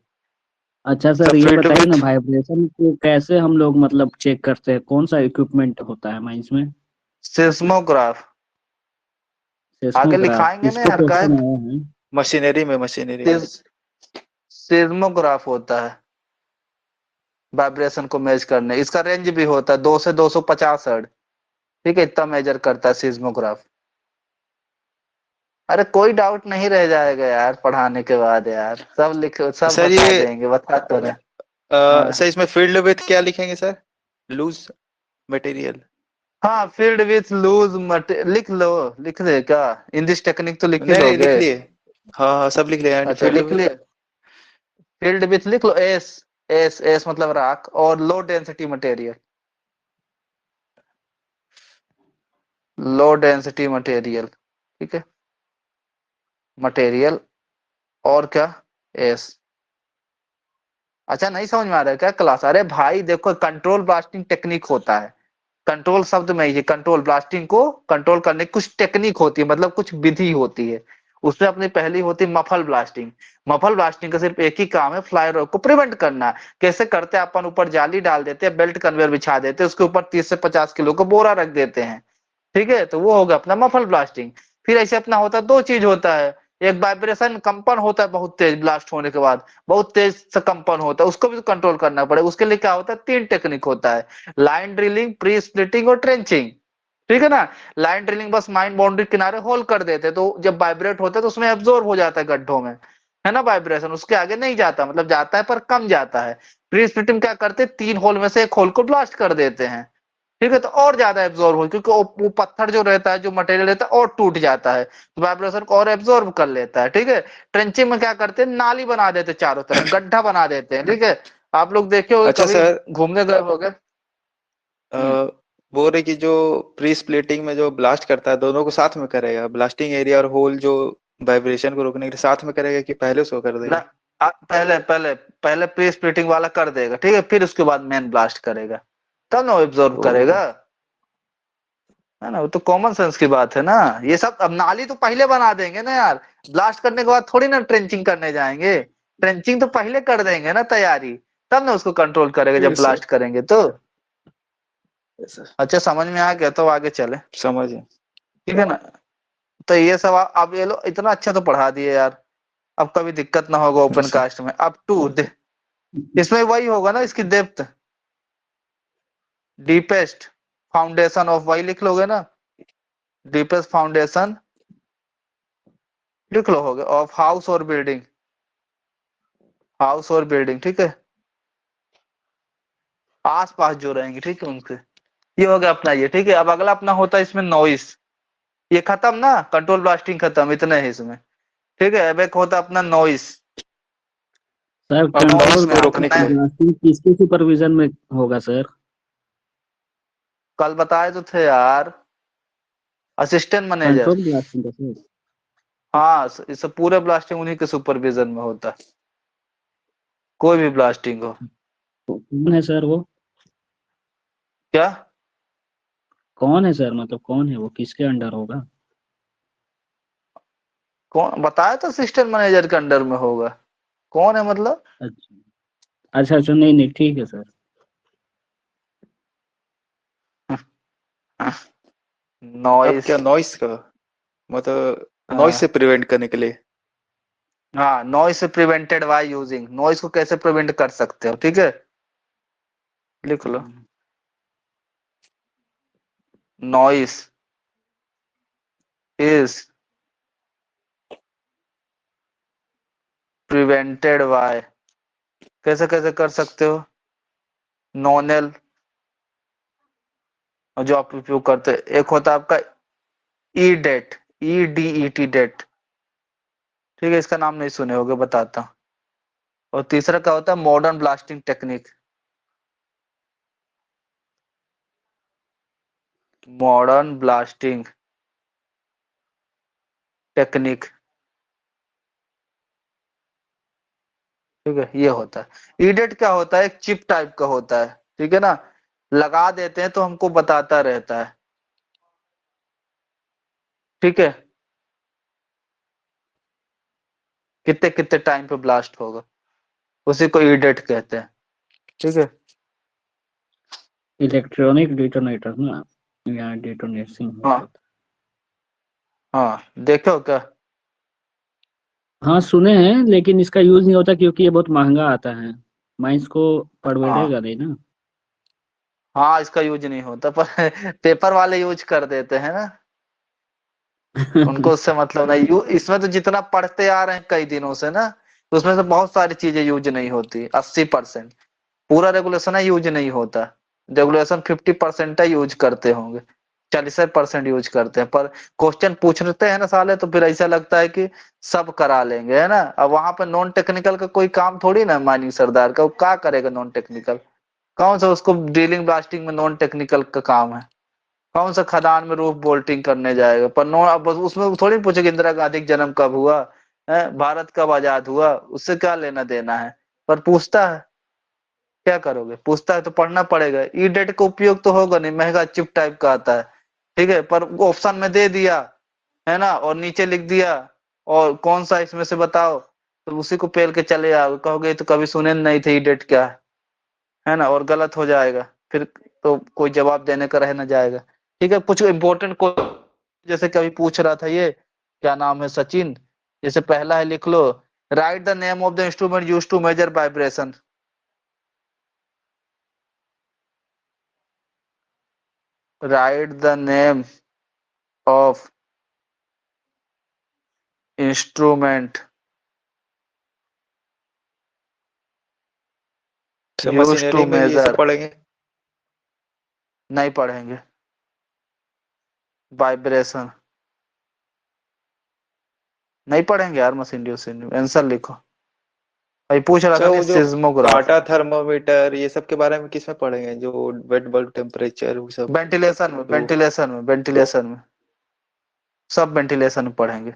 अच्छा सर, सब ये फील्ड बताइए ना, विथ वाइब्रेशन को कैसे हम लोग मतलब चेक करते हैं? कौन सा इक्विपमेंट होता है माइंस में? सिस्मोग्राफ, आगे सेस्मोग्राफ, लिखाएंगे इस ना पे यार का, क्वेश्चन आया है। मशीनरी में। सिस्मोग्राफ होता है वाइब्रेशन को मेज करने, इसका रेंज भी होता है 2 से 250 हर्ट्ज, ठीक है, इतना मेजर करता है सिस्मोग्राफ। अरे कोई डाउट नहीं रह जाएगा यार पढ़ाने के बाद यार, सब लिख, सब सर बता ये देंगे, बता तो रहे। सर हाँ इसमें फील्ड विथ क्या लिखेंगे सर, लूज मटेरियल? हाँ, फील्ड विथ लूज मट लिख लो, लिख दे क्या, इन दिस टेक्निक तो लिख ही नहीं नहीं लिख लोगे। लिए। हाँ हाँ सब लिख लिए, एंड अच्छा फील्ड लिख विथ। लिए, फील्ड विथ लिख लो, एस, एस एस मतलब राख, और लो डेंसिटी मटेरियल, लो डेंसिटी मटेरियल, ठीक है, मटेरियल, और क्या, एस। अच्छा नहीं समझ में आ रहा है क्या क्लास, अरे भाई देखो, कंट्रोल ब्लास्टिंग टेक्निक होता है, कंट्रोल शब्द में ये कंट्रोल ब्लास्टिंग को कंट्रोल करने की कुछ टेक्निक होती है, मतलब कुछ विधि होती है। उसमें अपनी पहली होती है मफल ब्लास्टिंग, मफल ब्लास्टिंग का सिर्फ एक ही काम है, फ्लाई रॉड को प्रिवेंट करना। कैसे करते हैं, अपन ऊपर जाली डाल देते हैं, बेल्ट कन्वेयर बिछा देते हैं, उसके ऊपर 30 से 50 किलो का बोरा रख देते हैं, ठीक है, तो वो होगा अपना मफल ब्लास्टिंग। फिर ऐसे अपना होता है, दो चीज होता है, एक वाइब्रेशन कंपन होता है बहुत तेज, ब्लास्ट होने के बाद बहुत तेज से कंपन होता है, उसको भी कंट्रोल करना पड़ेगा। उसके लिए क्या होता है, 3 टेक्निक होता है, लाइन ड्रिलिंग, प्री स्प्लिटिंग और ट्रेंचिंग, ठीक है ना। लाइन ड्रिलिंग बस माइन बाउंड्री किनारे होल कर देते हैं, तो जब वाइब्रेट होता है तो उसमें एब्जॉर्ब हो जाता है गड्ढों में, है ना, वाइब्रेशन उसके आगे नहीं जाता, मतलब जाता है पर कम जाता है। प्री स्प्लिटिंग क्या करते हैं, 3 होल में से एक होल को ब्लास्ट कर देते हैं, ठीक है, तो और ज्यादा एब्जॉर्ब हो, क्योंकि वो पत्थर जो रहता है, जो मटेरियल रहता है, और टूट जाता है, तो वाइब्रेशन को और एब्जॉर्ब कर लेता है, ठीक है। ट्रेंचिंग में क्या करते हैं, नाली बना देते हैं, चारों तरफ गड्ढा बना देते हैं, ठीक है। आप लोग देखे होगे, अच्छा कभी सर, घूमने गए होगे। बोल रहे कि जो प्री स्प्लिटिंग में जो ब्लास्ट करता है दोनों को साथ में करेगा, ब्लास्टिंग एरिया और होल जो वाइब्रेशन को रोकने के लिए साथ में करेगा कि पहले उसको कर ना, देगा? पहले पहले पहले प्री स्प्लिटिंग वाला कर देगा, ठीक है, फिर उसके बाद मेन ब्लास्ट करेगा, तब ना वो एब्जॉर्ब ओ करेगा, है ना। वो तो कॉमन सेंस की बात है ना। ये सब अब नाली तो पहले बना देंगे ना यार, ब्लास्ट करने के बाद थोड़ी ना ट्रेंचिंग करने जाएंगे, ट्रेंचिंग तो पहले कर देंगे ना तैयारी, तब ना उसको कंट्रोल करेगा जब यस सर, ब्लास्ट करेंगे तो। यस सर, अच्छा समझ में आ गया, तो आगे चले, समझ गए। ठीक है ना। तो ये सब अब ये लो, इतना अच्छा तो पढ़ा दिए यार, अब कभी दिक्कत ना होगा ओपन यस सर। कास्ट में। अब टू इसमें वही होगा ना, इसकी डेप्थ, डीपेस्ट फाउंडेशन ऑफ, वही लिख लोगे ना, डीपेस्ट फाउंडेशन लिख लो होगे, ऑफ हाउस और बिल्डिंग, हाउस और बिल्डिंग, ठीक है, आस पास जो रहेंगे, ठीक है, उनके। ये हो गया अपना ये, ठीक है। अब अगला अपना होता है इसमें नॉइस, ये खत्म ना, कंट्रोल ब्लास्टिंग खत्म, इतने है इसमें, ठीक है। अब एक होता है अपना नॉइस, सर अब नॉइस नॉइस कंट्रोल में को आता रोकने के है, लिए। ब्लास्टिंग किसके सुपरविजन में होगा सर? कल बताए तो थे यार, असिस्टेंट मैनेजर। कंट्रोल ब्लास्टिंग का सर? हाँ, इस पूरे ब्लास्टिंग उन्हीं के सुपरविजन में होता है, कोई भी ब्लास्टिंग हो। कौन है सर वो? क्या? कौन है सर, मतलब कौन है वो, किसके अंडर होगा? कौन बताया तो, असिस्टेंट मैनेजर के अंडर में होगा। कौन है मतलब? अच्छा अच्छा अच्छा, नहीं नहीं ठीक है सर। अब नॉइस। क्या नॉइस का मतलब, नॉइस हाँ से प्रिवेंट करने के लिए। हाँ, नॉइस से प्रिवेंटेड बाय यूजिंग, नॉइस को कैसे प्रिवेंट कर सकते हो, ठीक है, लिख लो। नॉइस इज प्रिवेंटेड बाय, कैसे कैसे कर सकते हो? नॉनेल, जो आप उपयोग करते हैं, एक होता है आपका E date, E D E T date, ठीक है, इसका नाम नहीं सुने होगे, बताता हूँ। और तीसरा क्या होता है? Modern blasting technique, modern blasting technique, ठीक है, ये होता है। ईडेट क्या होता है? एक चिप टाइप का होता है, ठीक है ना, लगा देते हैं तो हमको बताता रहता है, ठीक है, कितने कितने टाइम पे ब्लास्ट होगा, उसी को ईडेट कहते हैं, ठीक है। इलेक्ट्रॉनिक डिटोनेटर ना, या डिटोनेशन हो हाँ सकता हाँ, देखो क्या। है। हाँ सुने हैं, लेकिन इसका यूज नहीं होता क्योंकि ये बहुत महंगा आता है, माइंस को हाँ परवड़ेगा नहीं ना। हाँ, इसका यूज नहीं होता, पर पेपर वाले यूज कर देते हैं ना, उनको उससे मतलब नहीं। इसमें तो जितना पढ़ते आ रहे हैं कई दिनों से ना, तो उसमें से बहुत सारी चीजें यूज नहीं होती, 80%। पूरा रेगुलेशन है यूज नहीं होता, रेगुलेशन 50% यूज करते होंगे, 40% यूज करते हैं, पर क्वेश्चन पूछते हैं ना साले, तो फिर ऐसा लगता है कि सब करा लेंगे, है ना। अब वहां पे नॉन टेक्निकल का कोई काम थोड़ी ना, माइनिंग सरदार का, वो क्या करेगा नॉन टेक्निकल? कौन सा उसको ड्रिलिंग ब्लास्टिंग में नॉन टेक्निकल का काम है? कौन सा खदान में रूफ बोल्टिंग करने जाएगा? पर नो, अब उसमें थोड़ी पूछेगा इंदिरा गांधी का जन्म कब हुआ है, भारत कब आजाद हुआ, उससे क्या लेना देना है? पर पूछता है, क्या करोगे, पूछता है तो पढ़ना पड़ेगा। ई डेट का उपयोग तो होगा नहीं, महंगा चिप टाइप का आता है, ठीक है, पर ऑप्शन में दे दिया, है ना, और नीचे लिख दिया, और कौन सा इसमें से बताओ, तो उसी को पेल के चले आओगे, कहोगे "ये तो कभी सुने नहीं थे, ई डेट क्या है ना", और गलत हो जाएगा फिर, तो कोई जवाब देने का रह ना जाएगा, ठीक है। कुछ इंपॉर्टेंट को, जैसे कभी पूछ रहा था ये, क्या नाम है, सचिन, जैसे पहला है, लिख लो, write the name of the instrument used to measure vibration. Write the name of instrument सब यूज्ड टू मशीनरी में भी ये सब मेजर, पढ़ेंगे। नहीं पढ़ेंगे, वाइब्रेशन नहीं पढ़ेंगे यार, मशीनरी उशीनरी, आंसर लिखो। भाई पूछ रहा अच्छा, था नहीं, वो जो सिस्मोग्राफ, काटा थर्मोमीटर ये सब के बारे में किस में पढ़ेंगे, जो वेट बल्ब टेम्परेचर वो सब, वेंटिलेशन में, जो वेंटिलेशन में, वेंटिलेशन में, सब वेंटिलेशन में पढ़ेंगे।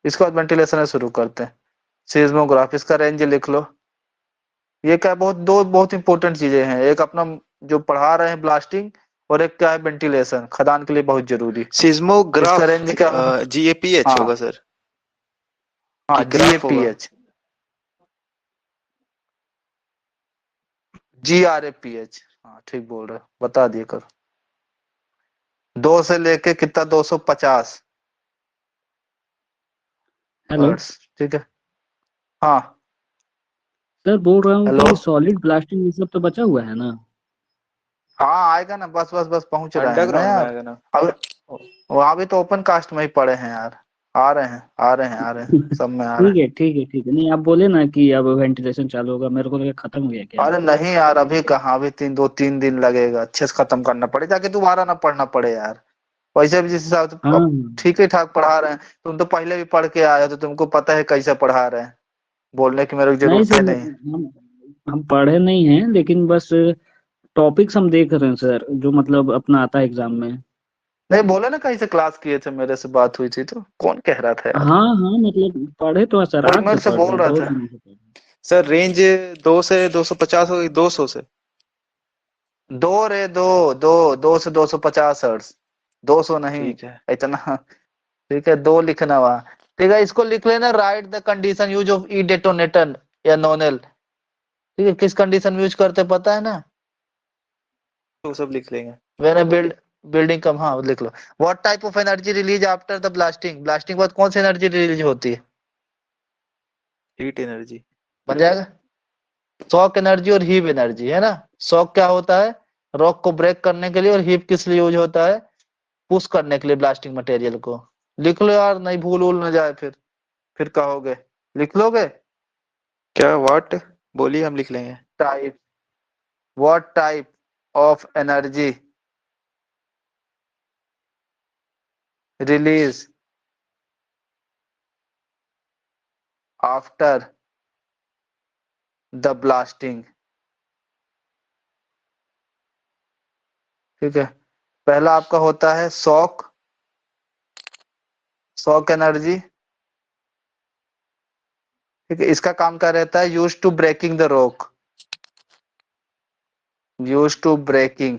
इसके बाद वेंटिलेशन से शुरू करते हैं। सिस्मोग्राफ, इसका रेंज लिख लो। ये क्या, बहुत दो बहुत इंपॉर्टेंट चीजें हैं, एक अपना जो पढ़ा रहे हैं ब्लास्टिंग, और एक क्या है, वेंटिलेशन, खदान के लिए बहुत जरूरी। इसका सिस्मोग्राफ, रेंज क्या? GAPH हाँ होगा सर, हाँ, कि जी ए ग्राफ पी होगा। एच, GRAPH, हाँ ठीक बोल रहे हो, बता दिए करो। 2 से लेके कितना, 250 हेलो हर्ट्ज, ठीक है। हाँ सर, बोल रहा हूँ हेलो। कि सॉलिड ब्लास्टिंग ये सब तो बचा हुआ है ना? हाँ आएगा ना, बस बस बस पहुंच रहे हैं ना अंडरग्राउंड में यार। आएगा ना। अब वहां भी तो ओपन कास्ट में ही पड़े हैं यार, आ रहे हैं आ रहे हैं आ रहे हैं, सब में आ रहे ठीक हैं। है ठीक है ठीक है, नहीं आप बोले ना कि अब वेंटिलेशन चालू होगा, मेरे को लगा खत्म हो गया क्या। अरे नहीं यार, अभी कहाँ, अभी 3 लगेगा, अच्छे से खत्म करना पड़े, ताकि दोबारा ना पढ़ना पड़े यार। वैसे भी जिस हिसाब से हाँ अब ठीक ही ठाक पढ़ा रहे हैं, तुम तो पहले भी पढ़ के आए हो, तो तुमको पता है कैसे पढ़ा रहे हैं, बोलने की मेरे को नहीं जरूरत सर, है नहीं। हम पढ़े नहीं हैं, लेकिन बस टॉपिक्स हम देख रहे हैं सर, जो मतलब अपना आता है एग्जाम में। नहीं बोले ना कहीं से क्लास किए थे, मेरे से बात हुई थी, तो कौन कह रहा था यार? हाँ हाँ, मतलब पढ़े तो है सर, कोई आज से मेरे से पढ़ रहे बोल हैं, रहा बहुत था। दिनों से पढ़ रहे हैं। सर रेंज 2 से 250 हो गई, 200 से। दो रे दो दो 2 से 250 हर्ट्ज, 200 नहीं, ठीक है। इतना। ठीक है, दो लिखना वहां। ठीक है, इसको लिख लेना, right the condition use of E detonator या नोनेल। ठीक है, किस कंडीशन में यूज करते पता है ना? तो सब लिख लेंगे। व्हेन बिल्डिंग कम, हाँ लिख लो। What type of energy release after the blasting, blasting के बाद कौन सी एनर्जी रिलीज होती है? Heat energy. बन जाएगा। शॉक एनर्जी और हीव एनर्जी, है ना? शॉक क्या होता है? रॉक को ब्रेक करने के लिए, और हीव किस लिए यूज होता है? पुश करने के लिए ब्लास्टिंग मटेरियल को। लिख लो यार, नहीं भूल उल ना जाए फिर कहोगे। लिख लोगे? क्या व्हाट? बोलिए, हम लिख लेंगे। Type, what type of energy release after the blasting. ठीक है, पहला आपका होता है शॉक, शॉक एनर्जी। ठीक है, इसका काम क्या रहता है? Use to breaking the rock, use to breaking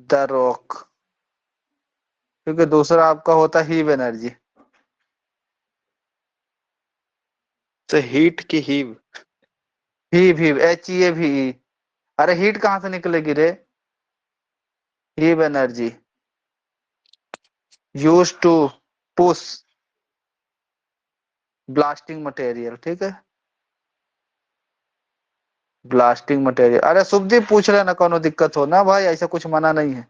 the rock. ठीक है, दूसरा आपका होता है हीव एनर्जी। तो हीट की हीव। Heave HEAVE। अरे हीट कहां से निकलेगी रे? Heave energy use to push blasting material. ठीक है, ब्लास्टिंग मटेरियल। अरे शुभदीप पूछ लेना, कोनो दिक्कत हो ना भाई, ऐसा कुछ मना नहीं है।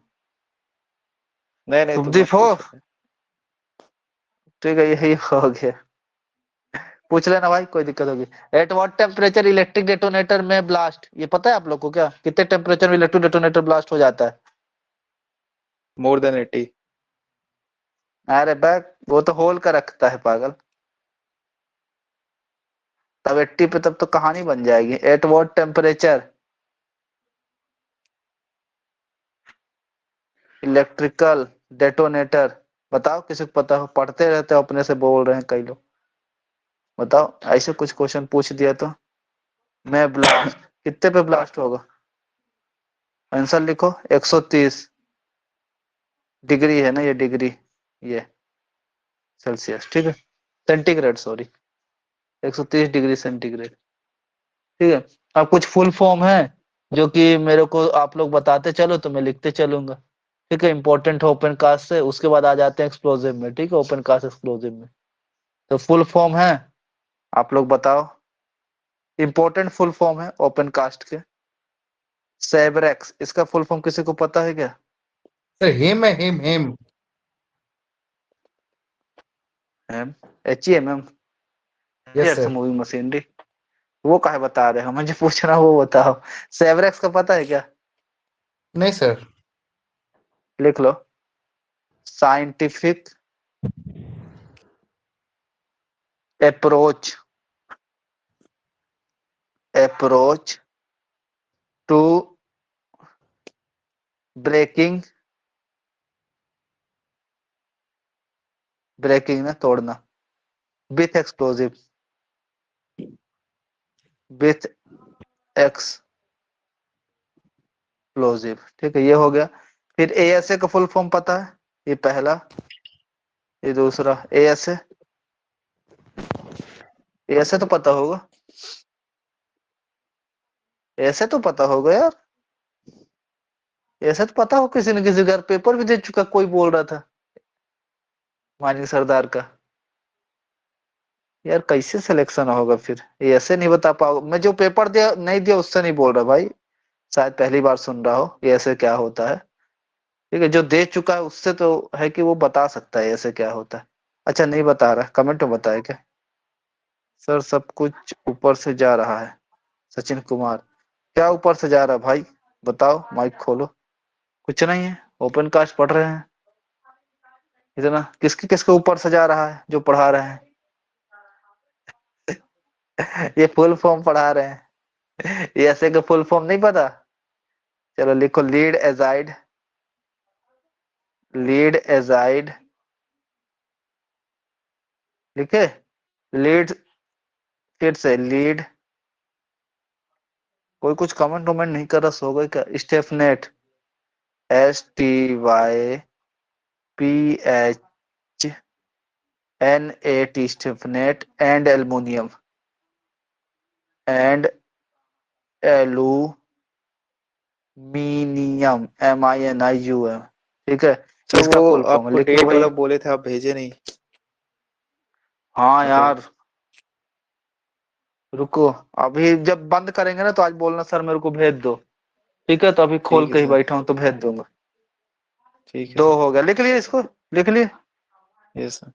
नहीं नहीं, तो शुभदीप मत हो? पूछो। ठीक है, यही हो गया। पूछ लेना भाई, कोई दिक्कत होगी। At what temperature electric detonator में ब्लास्ट, ये पता है आप लोग को क्या? कितने टेम्परेचर में इलेक्ट्रिक डेटोनेटर ब्लास्ट हो जाता है? More than 80। अरे बैक, वो तो होल का रखता है पागल। तब 80 पे, तब तो कहानी बन जाएगी। At what temperature electrical detonator, बताओ किसी को पता हो? पढ़ते रहते हो, अपने से बोल रहे हैं कई लोग। बताओ, ऐसे कुछ क्वेश्चन पूछ दिया तो। मैं ब्लास्ट, कितने पे ब्लास्ट होगा? आंसर लिखो। 130 डिग्री है ना, ये डिग्री, ये सेल्सियस। ठीक है, सेंटीग्रेड सॉरी, 130 डिग्री सेंटीग्रेड। ठीक है, अब कुछ फुल फॉर्म है जो कि मेरे को आप लोग बताते चलो तो मैं लिखते चलूंगा। ठीक है, इंपॉर्टेंट है ओपन कास्ट से, उसके बाद आ जाते हैं एक्सप्लोजिव में। ठीक है, ओपन कास्ट एक्सप्लोजिव में। तो फुल फॉर्म है, आप लोग बताओ। इंपॉर्टेंट फुल फॉर्म है ओपन कास्ट के। सेवरेक्स, इसका फुल फॉर्म किसी को पता है क्या? सर हेम है, हेम हेम। एम, HEMM, यस से सर। Movie machinery. वो काहे बता रहे हो, मुझे पूछना वो बताओ। सेवरेक्स का पता है क्या? नहीं सर। लिख लो। Scientific approach, approach to breaking, breaking ना तोड़ना, विथ एक्सप्लोजिव, विथ एक्सप्लोजिव। ठीक है, ये हो गया। फिर ASA का फुल फॉर्म पता है? ये पहला, ये दूसरा। ASA, ASA तो पता होगा, ऐसे तो पता होगा यार। ऐसे तो पता हो, किसी न किसी घर पेपर भी दे चुका, कोई बोल रहा था मानिक सरदार का। यार कैसे सिलेक्शन होगा फिर? ये ऐसे नहीं बता पाओगे? मैं जो पेपर दिया नहीं दिया उससे नहीं बोल रहा भाई, शायद पहली बार सुन रहा हो ये ऐसे क्या होता है। ठीक है, जो दे चुका है उससे तो है कि वो बता सकता है ऐसे क्या होता है। अच्छा, नहीं बता रहा, कमेंट में बताए क्या? सर सब कुछ ऊपर से जा रहा है, सचिन कुमार। क्या ऊपर से जा रहा है भाई? बताओ, माइक खोलो। कुछ नहीं है, ओपन कास्ट पढ़ रहे हैं। इतना किसके किसके ऊपर से जा रहा है जो पढ़ा रहे हैं? ये फुल फॉर्म पढ़ा रहे हैं, ये ऐसे का फुल फॉर्म नहीं पता। चलो लिखो लीड एजाइड, लीड एजाइड लिखे, लीड, फिर से लीड, कोई कुछ कमेंट वमेंट नहीं कर रहा, सो गए क्या? Styphnate, STYPHNAT, styphnate and aluminium, and aluminium, MINIUM, ठीक है। सर इसका वो फुल फॉर्म है, आपको लिख लो डेट भाई। वाला बोले थे, आप भेजे नहीं। हाँ मतलब यार, रुको, अभी जब बंद करेंगे ना तो आज बोलना सर मेरे को भेज दो, ठीक है? तो अभी खोल ठीक है के ही सर, बैठा हूँ तो भेज दूंगा। ठीक है 2 सर। हो गया, लिख लिए इसको, लिख लिए। Yes sir.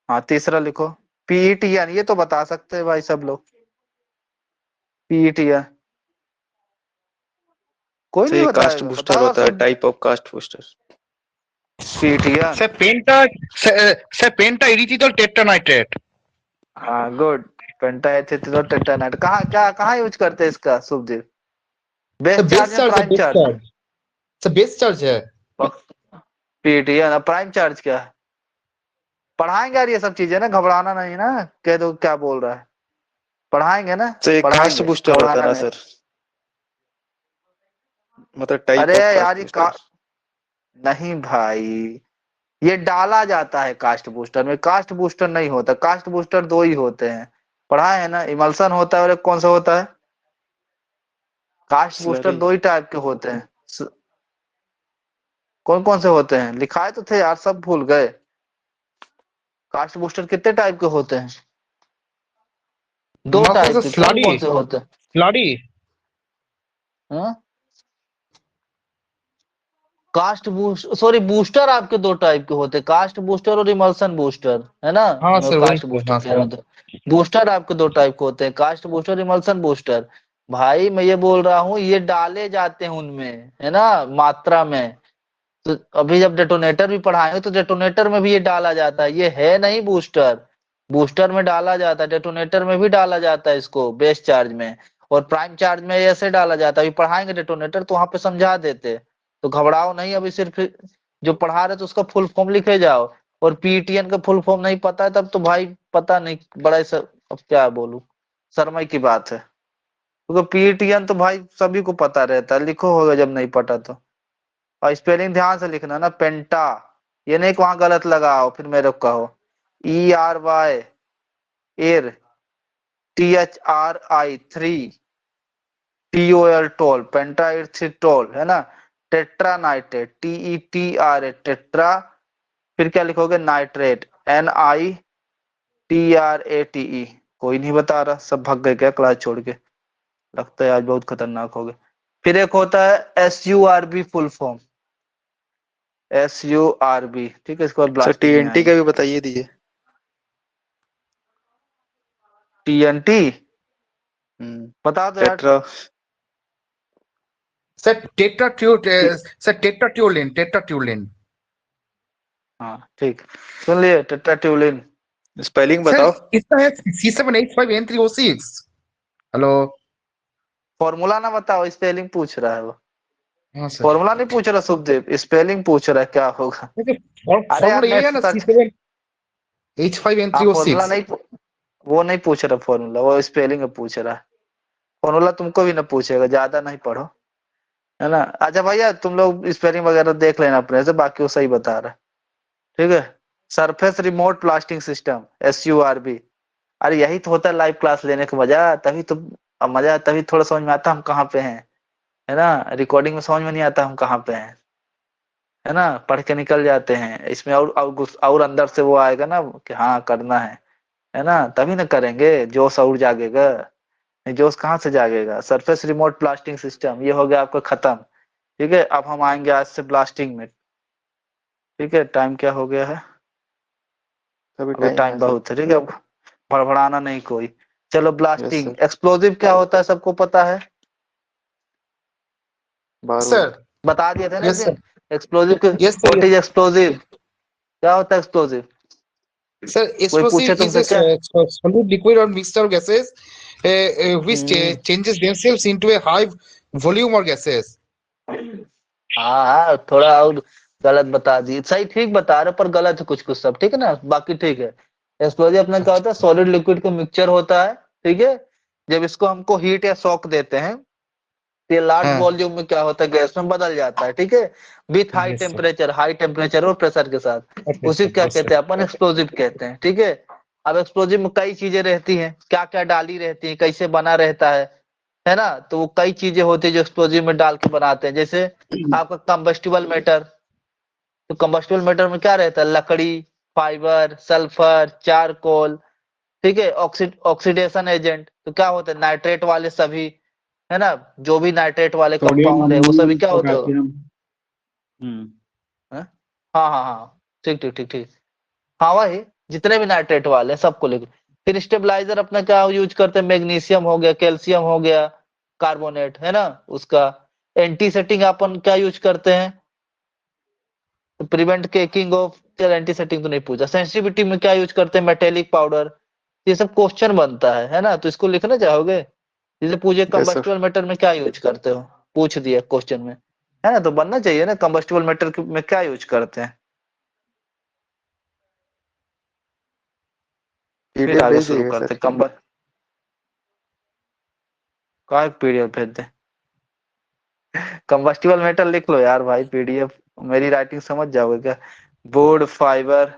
हाँ, तीसरा लिखो, PETN, ये तो बता सकते हैं भाई सब लोग, PETN कोई सर नहीं ये कास्ट बताएगा, बूस्टर बताओ होता है, सब। Type of cast booster. PETN, sir penta erythritol tetranitrate. हाँ गुड, पेंटाएथिल टेट्रानाइट, कहाँ क्या कहाँ यूज करते हैं इसका Shubhdeep? Base sir charge base में, चार्ज है, प्राइम बेस चार्ज में? चार्ज। सर बेस चार्ज है। PETN, प्राइम चार्ज क्या है? पढ़ाएंगे यार ये सब चीजें ना, घबराना नहीं ना, कह दो क्या बोल रहा है, पढ़ाएंगे ना, सर ये कास्ट पढ़ाएंगे, बूस्टर होता है घबराना ना नहीं। सर, मतलब टाइप अरे ऑफ यार कास्ट ये बूस्टर। नहीं भाई, ये डाला जाता है कास्ट बूस्टर में, कास्ट बूस्टर नहीं होता, कास्ट बूस्टर 2 ही होते हैं, पढ़ा है ना, इमल्सन होता है और एक कौन सा होता है? Cast booster slurry. 2 ही टाइप के होते हैं। कौन कौन से होते हैं? लिखाए तो थे यार, सब भूल गए। कास्ट बूस्टर कितने टाइप के होते हैं? 2 मास्टर टाइप सर के, कौन स्लाडी, कौन से होते हैं? स्लाडी। हाँ? कास्ट बूस्ट, सॉरी, बूस्टर आपके 2 टाइप के होते हैं, कास्ट बूस्टर और इमल्सन बूस्टर, है ना? हाँ मैं सर वही कास्ट सर, बूस्टर हाँ कह रहा सर। हूँ तो, बूस्टर आपके 2 टाइप के होते हैं, कास्ट बूस्टर, इमल्सन बूस्टर। भाई मैं ये बोल रहा हूँ, ये डाले जाते हैं उनमें, है ना, मात्रा में। तो अभी जब डेटोनेटर भी पढ़ाएंगे तो डेटोनेटर में भी ये डाला जाता है, ये है नहीं बूस्टर, बूस्टर में डाला जाता है, डेटोनेटर में भी डाला जाता है इसको, बेस चार्ज में, और प्राइम चार्ज में ऐसे डाला जाता है। अभी पढ़ाएंगे डेटोनेटर तो वहां पे समझा देते, तो घबराओ नहीं, अभी सिर्फ जो पढ़ा रहे तो उसका फुल फॉर्म लिखे जाओ। और PETN का फुल फॉर्म नहीं पता है तब तो भाई पता नहीं, बड़ा ही अब क्या बोलूं, शर्मा की बात है, क्योंकि PETN तो भाई सभी को पता रहता है, लिखो होगा जब नहीं पता तो। और स्पेलिंग ध्यान से लिखना ना, पेंटा, ये नहीं कि वहां गलत लगाओ फिर मेरे को कहो। ERY, एर, THRI 3, TOL, टोल, पेंटाइरथिटोल, है ना? टेट्रानाइट्रेट, TETRA, टेट्रा, फिर क्या लिखोगे? नाइट्रेट, NITRATE, कोई नहीं बता रहा, सब भाग गए क्या क्लास छोड़ के? लगता है आज बहुत खतरनाक हो गए। फिर एक होता है SURB, फुल फॉर्म SURB, ठीक है, इसके बाद सर ब्लास्टिंग में TNT आएंगे। का भी बताइए दीजिए। TNT बता दो यार। टेट्रा। सर टेट्राट्यूलिन, टेट्राट्यूलिन। हाँ ठीक, सुन लिए, टेट्राट्यूलिन। स्पेलिंग सर बताओ। इसका है C7H5N3O6। हेलो। फॉर्मूला ना बताओ, स्पेलिंग पूछ रहा है वो, हाँ सर। फॉर्मूला नहीं पूछ रहा सुखदेव, स्पेलिंग पूछ रहा है क्या होगा। अरे यार फॉर्मूला यही नेट है ना, सर्च, हाँ फॉर्मूला C7H5N3O6। नहीं वो नहीं पूछ रहा फॉर्मूला, वो स्पेलिंग पूछ रहा है। फॉर्मूला तुमको भी ना पूछेगा, ज्यादा नहीं पढ़ो, है ना? अच्छा भैया तुम लोग स्पेलिंग वगैरह देख लेना अपने से, बाकी वो सही बता रहा है, ठीक है। Surface remote plastering system, SURB, अरे यही तो होता है लाइव क्लास लेने का मजा, तभी तो, अब मजा तभी थोड़ा समझ में आता हम कहाँ पे हैं, है ना? रिकॉर्डिंग में समझ में नहीं आता हम कहाँ पे हैं, है ना? पढ़ के निकल जाते हैं, इसमें और अंदर से वो आएगा ना कि हाँ करना है ना? तभी ना करेंगे, जोश और जागेगा, नहीं जोश कहाँ से जागेगा? सरफेस रिमोट ब्लास्टिंग सिस्टम, ये हो गया आपका खत्म, ठीक है। अब हम आएंगे आज से ब्लास्टिंग में, ठीक है। टाइम क्या हो गया है? अभी अभी टाइम है टाइम सर। बहुत है, ठीक है, अब भड़बड़ाना नहीं कोई। चलो यस ब्लास्टिंग, सर। एक्सप्लोजिव क्या होता है सबको पता है? बारूद। सर। बता दिए थे ना एक यस दिन, सर। एक्सप्लोजिव के, yes sir. What is explosive, क्या होता है एक्सप्लोजिव? Sir, कोई पूछे explosive is तुमसे a क्या? solid, liquid, or mixture of gases which hmm, changes themselves into a high volume or gases. हाँ हाँ, थोड़ा और गलत बता दिए, सही ठीक बता रहे पर गलत है कुछ कुछ सब, ठीक है ना, बाकी ठीक है। एक्सप्लोजिव अपना क्या होता है, सॉलिड लिक्विड का मिक्सचर होता है, ठीक है। जब इसको हमको हीट या शॉक देते हैं तो ये लार्ज हाँ, वॉल्यूम में क्या होता है, गैस में बदल जाता है, ठीक है। With yes sir. High temperature और प्रेशर के साथ। Okay, उसी sir. को क्या Yes sir. कहते हैं, अपन एक्सप्लोजिव कहते हैं, ठीक है। अब एक्सप्लोजिव में कई चीजें रहती हैं, क्या क्या डाली रहती है, कैसे बना रहता है ना। तो वो कई चीजें होती है जो एक्सप्लोजिव में डाल के बनाते हैं, जैसे आपका कंबस्टिबल मैटर। तो कंबस्टिबल मैटर में क्या रहता है, लकड़ी, फाइबर, सल्फर, चारकोल, ठीक है। ऑक्सीडेशन एजेंट, तो क्या होता है, नाइट्रेट वाले सभी, है ना, जो भी नाइट्रेट वाले सोडियम, कंपाउंड है वो सभी अमोनियम, क्या होते हो। पोटेशियम। हैं? हाँ हाँ हाँ, ठीक ठीक ठीक ठीक, हाँ वही, जितने भी नाइट्रेट वाले हैं सबको लिख। फिर स्टेबलाइजर अपना क्या यूज करते हैं, मैग्नीशियम हो गया, कैल्शियम हो गया, कार्बोनेट, है ना उसका। एंटी सेटिंग अपन क्या यूज करते हैं, तो प्रिवेंट केकिंग ऑफ, चल एंटी सेटिंग तो नहीं पूछा। सेंसिटिविटी में क्या यूज करते हैं, मेटेलिक पाउडर। ये सब क्वेश्चन बनता है ना, तो इसको लिखना चाहोगे। जैसे पूछे यस सर। कंबस्टिबल मैटर में क्या यूज करते हो, पूछ दिया क्वेश्चन में, है ना, तो बनना चाहिए ना, कंबस्टिबल मैटर में क्या यूज करते हैं। फिर पीडीएफ आगे भेज शुरू दिएगा करते सर। हैं, का पीडीएफ भेज दे। कंबस्टिबल मेटल लिख लो यार भाई, पीडीएफ मेरी राइटिंग समझ जाओगे क्या। बोर्ड फाइबर,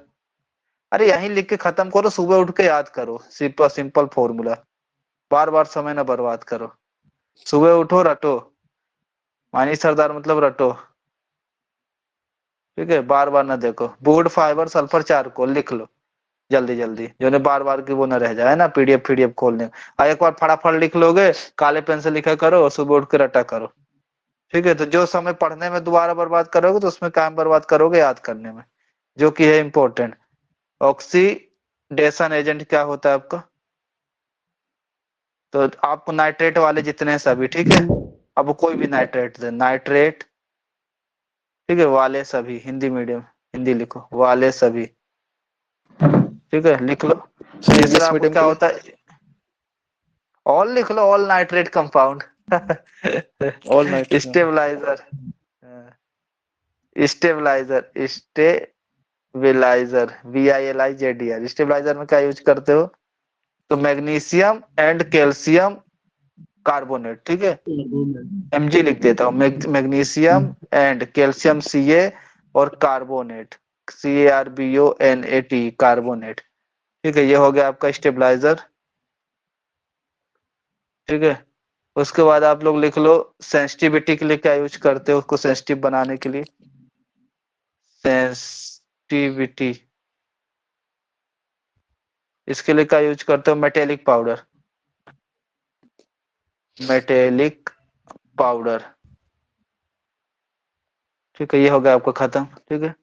अरे यहीं लिख के खत्म करो, सुबह उठ के याद करो, सिंपल सिंपल फॉर्मूला, बार बार समय ना बर्बाद करो। सुबह उठो रटो, मानी सरदार मतलब रटो, ठीक है, बार बार ना देखो। बोर्ड फाइबर सल्फर चारकोल लिख लो जल्दी जल्दी, जो ने बार बार की वो ना रह जाए ना, पीडीएफ खोलने। और एक बार फटाफट लिख लोगे, काले पेन से लिखा करो और सुबह उठ के रटा करो, ठीक है। तो जो समय पढ़ने में दोबारा बर्बाद करोगे तो उसमें टाइम बर्बाद करोगे याद करने में, जो कि है इम्पोर्टेंट। ऑक्सीडेशन एजेंट क्या होता है आपका, तो आपको नाइट्रेट वाले जितने हैं सभी, ठीक है। अब कोई भी नाइट्रेट दे, नाइट्रेट, ठीक है, वाले सभी, हिंदी मीडियम, हिंदी लिखो, वाले सभी, ठीक है, लिख लो। सर तीसरा इंग्लिश आपको मीडियम क्या के लिए? होता है, ऑल लिख लो, all nitrate compound. All nitrate में। Stabiliser, stabiliser, stabiliser, VILIZER, stabiliser में क्या यूज करते हो, तो मैग्नीशियम एंड कैल्शियम कार्बोनेट, ठीक है। Mg लिख देता हूँ, मैग्नीशियम एंड कैल्शियम Ca और कार्बोनेट, CARBONAT, कार्बोनेट, ठीक है। ये हो गया आपका स्टेबलाइजर, ठीक है। उसके बाद आप लोग लिख लो, सेंसिटिविटी के लिए क्या यूज करते हो, उसको सेंसिटिव बनाने के लिए। सेंसिटिविटी, इसके लिए क्या यूज करते हो, मेटेलिक पाउडर, मेटेलिक पाउडर, ठीक है। ये हो गया आपका खत्म, ठीक है।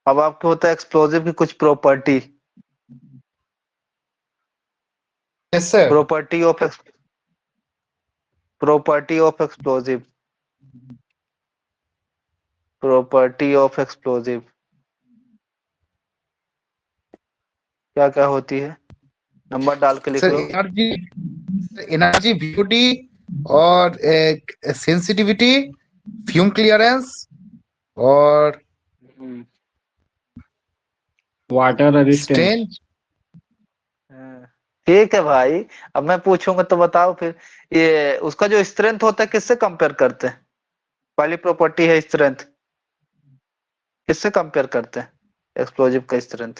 अब आपको होता है एक्सप्लोजिव की कुछ property, Yes sir. Property of property of explosive, property of explosive क्या क्या होती है, नंबर डाल के लिख Sir, लो। energy VOD और sensitivity, fume clearance और वाटर रेजिस्टेंस। strain. हाँ, ठीक है भाई, अब मैं पूछूंगा तो बताओ फिर। ये उसका जो स्ट्रेंथ होता है किससे कंपेयर करते हैं, पहली प्रॉपर्टी है स्ट्रेंथ, किससे कंपेयर करते हैं एक्सप्लोजिव का स्ट्रेंथ।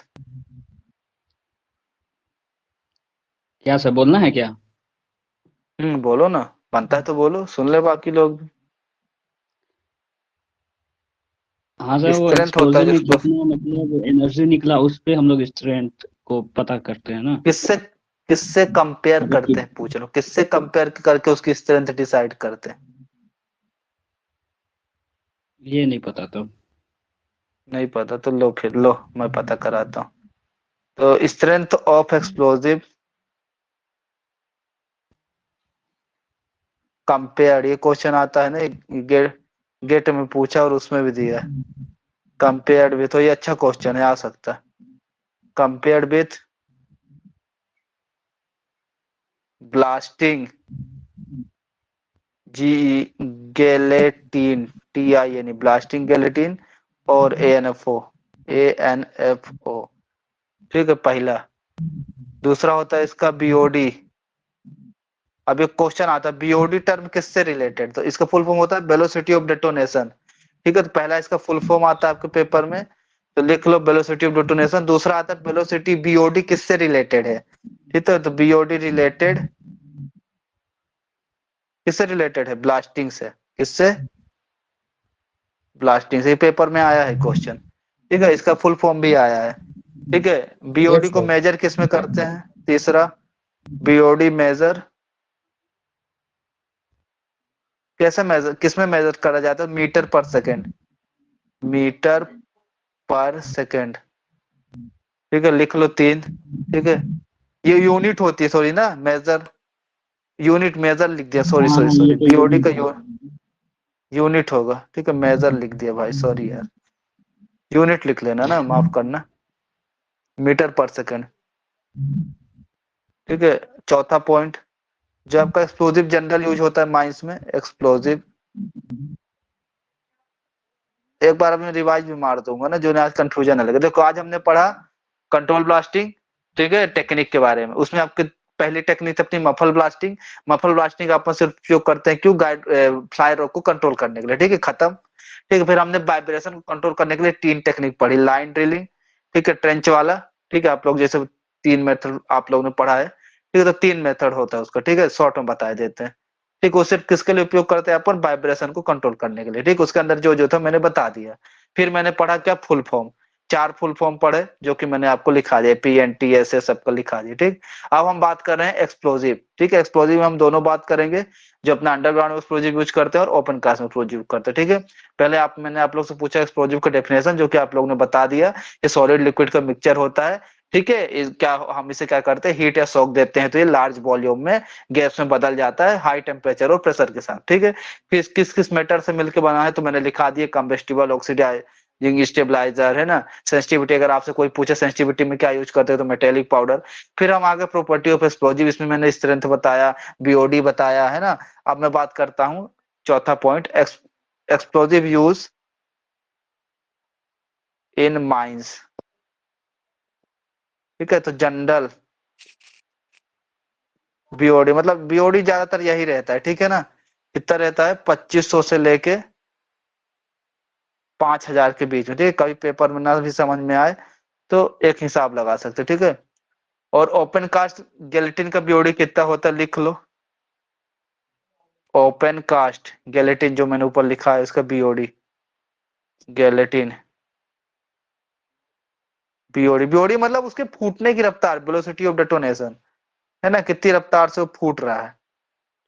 क्या सर, बोलना है क्या? बोलो ना, बनता है तो बोलो, सुन ले बाकी लोग भी। हाँ सर, वो स्ट्रेंथ होता है एक्सप्लोजन में जिसको, कितना मतलब एनर्जी निकला, उस पे हम लोग स्ट्रेंथ को पता करते हैं ना। किससे किससे कंपेयर मतलब करते हैं, पूछ लो, किससे कंपेयर करके उसकी स्ट्रेंथ डिसाइड करते हैं। ये नहीं पता तो। नहीं पता तो लो, फिर लो मैं पता कराता हूँ। तो स्ट्रेंथ ऑफ एक्सप्लोजिव कंपेयर, ये क्वेश्चन आता है ना, गेट में पूछा और उसमें भी दिया है। कंपेयर्ड विथ, तो ये अच्छा क्वेश्चन है, आ सकता है। Compared with blasting gelatin, TIN, blasting gelatin और ANFO, ठीक है पहला। दूसरा होता है इसका BOD। अब एक क्वेश्चन आता है BOD टर्म किससे रिलेटेड, तो इसका फुल फॉर्म होता है वेलोसिटी ऑफ डेटोनेशन, ठीक है। तो पहला इसका फुल फॉर्म आता है आपके पेपर में, तो लिख लो वेलोसिटी ऑफ डेटोनेशन। दूसरा आता है वेलोसिटी BOD किससे रिलेटेड है, ठीक है। तो BOD रिलेटेड किससे रिलेटेड है, ब्लास्टिंग से। किससे, ब्लास्टिंग से। पेपर में आया है क्वेश्चन, ठीक है। इसका फुल फॉर्म भी आया है, ठीक है। BOD को मेजर किस में करते हैं, तीसरा BOD मेजर कैसे मेजर, किस में मेजर करा जाता है, मीटर पर सेकेंड, मीटर पर सेकेंड, ठीक है। लिख लो 3, ठीक है। ये यूनिट होती है, सॉरी ना, मेजर, यूनिट मेजर लिख दिया, सॉरी हाँ सॉरी ये सॉरी, तो BOD यूनिट का है। यूनिट होगा, ठीक है। मेजर लिख दिया भाई, सॉरी यार, यूनिट लिख लेना ना, माफ करना, मीटर पर सेकेंड, ठीक है। चौथा पॉइंट, जो आपका एक्सप्लोजिव जनरल यूज होता है माइंस में, एक्सप्लोजिव, एक बार मैं रिवाइज भी मार दूंगा ना, जो आज कंफ्यूजन है लगे। देखो आज हमने पढ़ा कंट्रोल ब्लास्टिंग, ठीक है, टेक्निक के बारे में। उसमें आपके पहली टेक्निक अपनी मफल ब्लास्टिंग। मफल ब्लास्टिंग अपन सिर्फ उपयोग करते हैं क्यों, गाइड फ्लाई रॉक को कंट्रोल करने के लिए, ठीक है, खत्म। ठीक है, फिर हमने वाइब्रेशन को कंट्रोल करने के लिए 3 टेक्निक पढ़ी, लाइन ड्रिलिंग, ठीक है, ट्रेंच वाला, ठीक है। आप लोग जैसे 3 मेथड आप लोगों ने पढ़ा है, ठीक है। तो 3 मेथड होता है उसका, ठीक है, शॉर्ट में बता देते हैं, ठीक। उसे किसके लिए उपयोग करते हैं अपन, वाइब्रेशन को कंट्रोल करने के लिए, ठीक। उसके अंदर जो जो था मैंने बता दिया। फिर मैंने पढ़ा क्या, फुल फॉर्म, 4 फुल फॉर्म पढ़े जो कि मैंने आपको लिखा दिया, PNTS सबका लिखा दिया, ठीक। अब हम बात कर रहे हैं एक्सप्लोजिव, ठीक है। एक्सप्लोजिव में हम दोनों बात करेंगे, जो अपना अंडरग्राउंड में एक्सप्लोजिव यूज करते हैं और ओपन कास्ट में एक्सप्लोजिव करते हैं, ठीक है। पहले मैंने आप लोग से पूछा एक्सप्लोजिव का डेफिनेशन, जो कि आप लोगों ने बता दिया, ये सॉलिड लिक्विड का मिक्सचर होता है, ठीक है। क्या हम इसे क्या करते हैं, हीट या शॉक देते हैं तो ये लार्ज वॉल्यूम में गैस में बदल जाता है हाई टेम्परेचर और प्रेशर के साथ, ठीक है। किस किस किस मेटल से मिलकर बना है, तो मैंने लिखा दिया, कंबेस्टिबल, ऑक्सीडाइजिंग स्टेबलाइजर, है ना। सेंसिटिविटी, अगर आपसे कोई पूछे सेंसिटिविटी में क्या यूज करते हैं, तो मेटेलिक पाउडर। फिर हम आगे प्रॉपर्टी ऑफ एक्सप्लोजिव, इसमें मैंने स्ट्रेंथ बताया, BOD बताया, है ना। अब मैं बात करता हूँ चौथा point, explosive use in mines, ठीक है। तो जनरल BOD, मतलब BOD ज्यादातर यही रहता है, ठीक है ना। कितना रहता है, 2500 से लेके 5000 के बीच में, ठीक है। कभी पेपर में ना भी समझ में आए तो एक हिसाब लगा सकते, ठीक है। और ओपन कास्ट गैलेटिन का BOD कितना होता है, लिख लो। ओपन कास्ट गैलेटिन जो मैंने ऊपर लिखा है इसका BOD, गैलेटिन BOD मतलब उसके फूटने की रफ्तार, वेलोसिटी ऑफ डेटोनेशन, है ना, कितनी रफ्तार से वो फूट रहा है,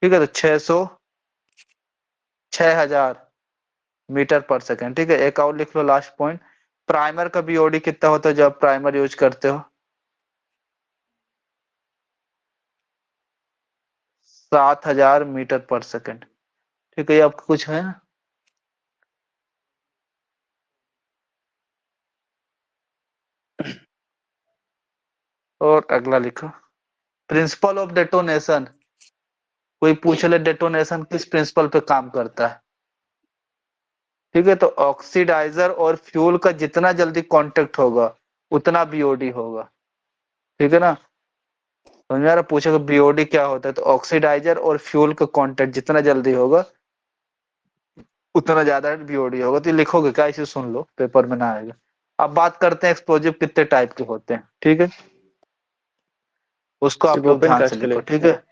ठीक है। तो 6000 मीटर पर सेकेंड, ठीक है। एक और लिख लो लास्ट पॉइंट, प्राइमर का BOD कितना होता है जब प्राइमर यूज करते हो, 7000 मीटर पर सेकेंड, ठीक है। ये आपको कुछ है, और अगला लिखो, प्रिंसिपल ऑफ डेटोनेशन। कोई पूछ ले डेटोनेशन किस प्रिंसिपल पे काम करता है, ठीक है। तो ऑक्सीडाइजर और फ्यूल का जितना जल्दी कांटेक्ट होगा उतना BOD होगा, ठीक है ना। समझ में आ रहा, पूछेगा BOD क्या होता है, तो ऑक्सीडाइजर और फ्यूल का कांटेक्ट जितना जल्दी होगा उतना ज्यादा BOD होगा। तो ये लिखोगे क्या, इसे सुन लो, पेपर में ना आएगा। अब बात करते हैं एक्सप्लोजिव कितने टाइप के होते हैं, ठीक है। उसको सिर्फ आप लोग ओपन ध्यान से कास्ट के लिखो, लिए? ठीक है।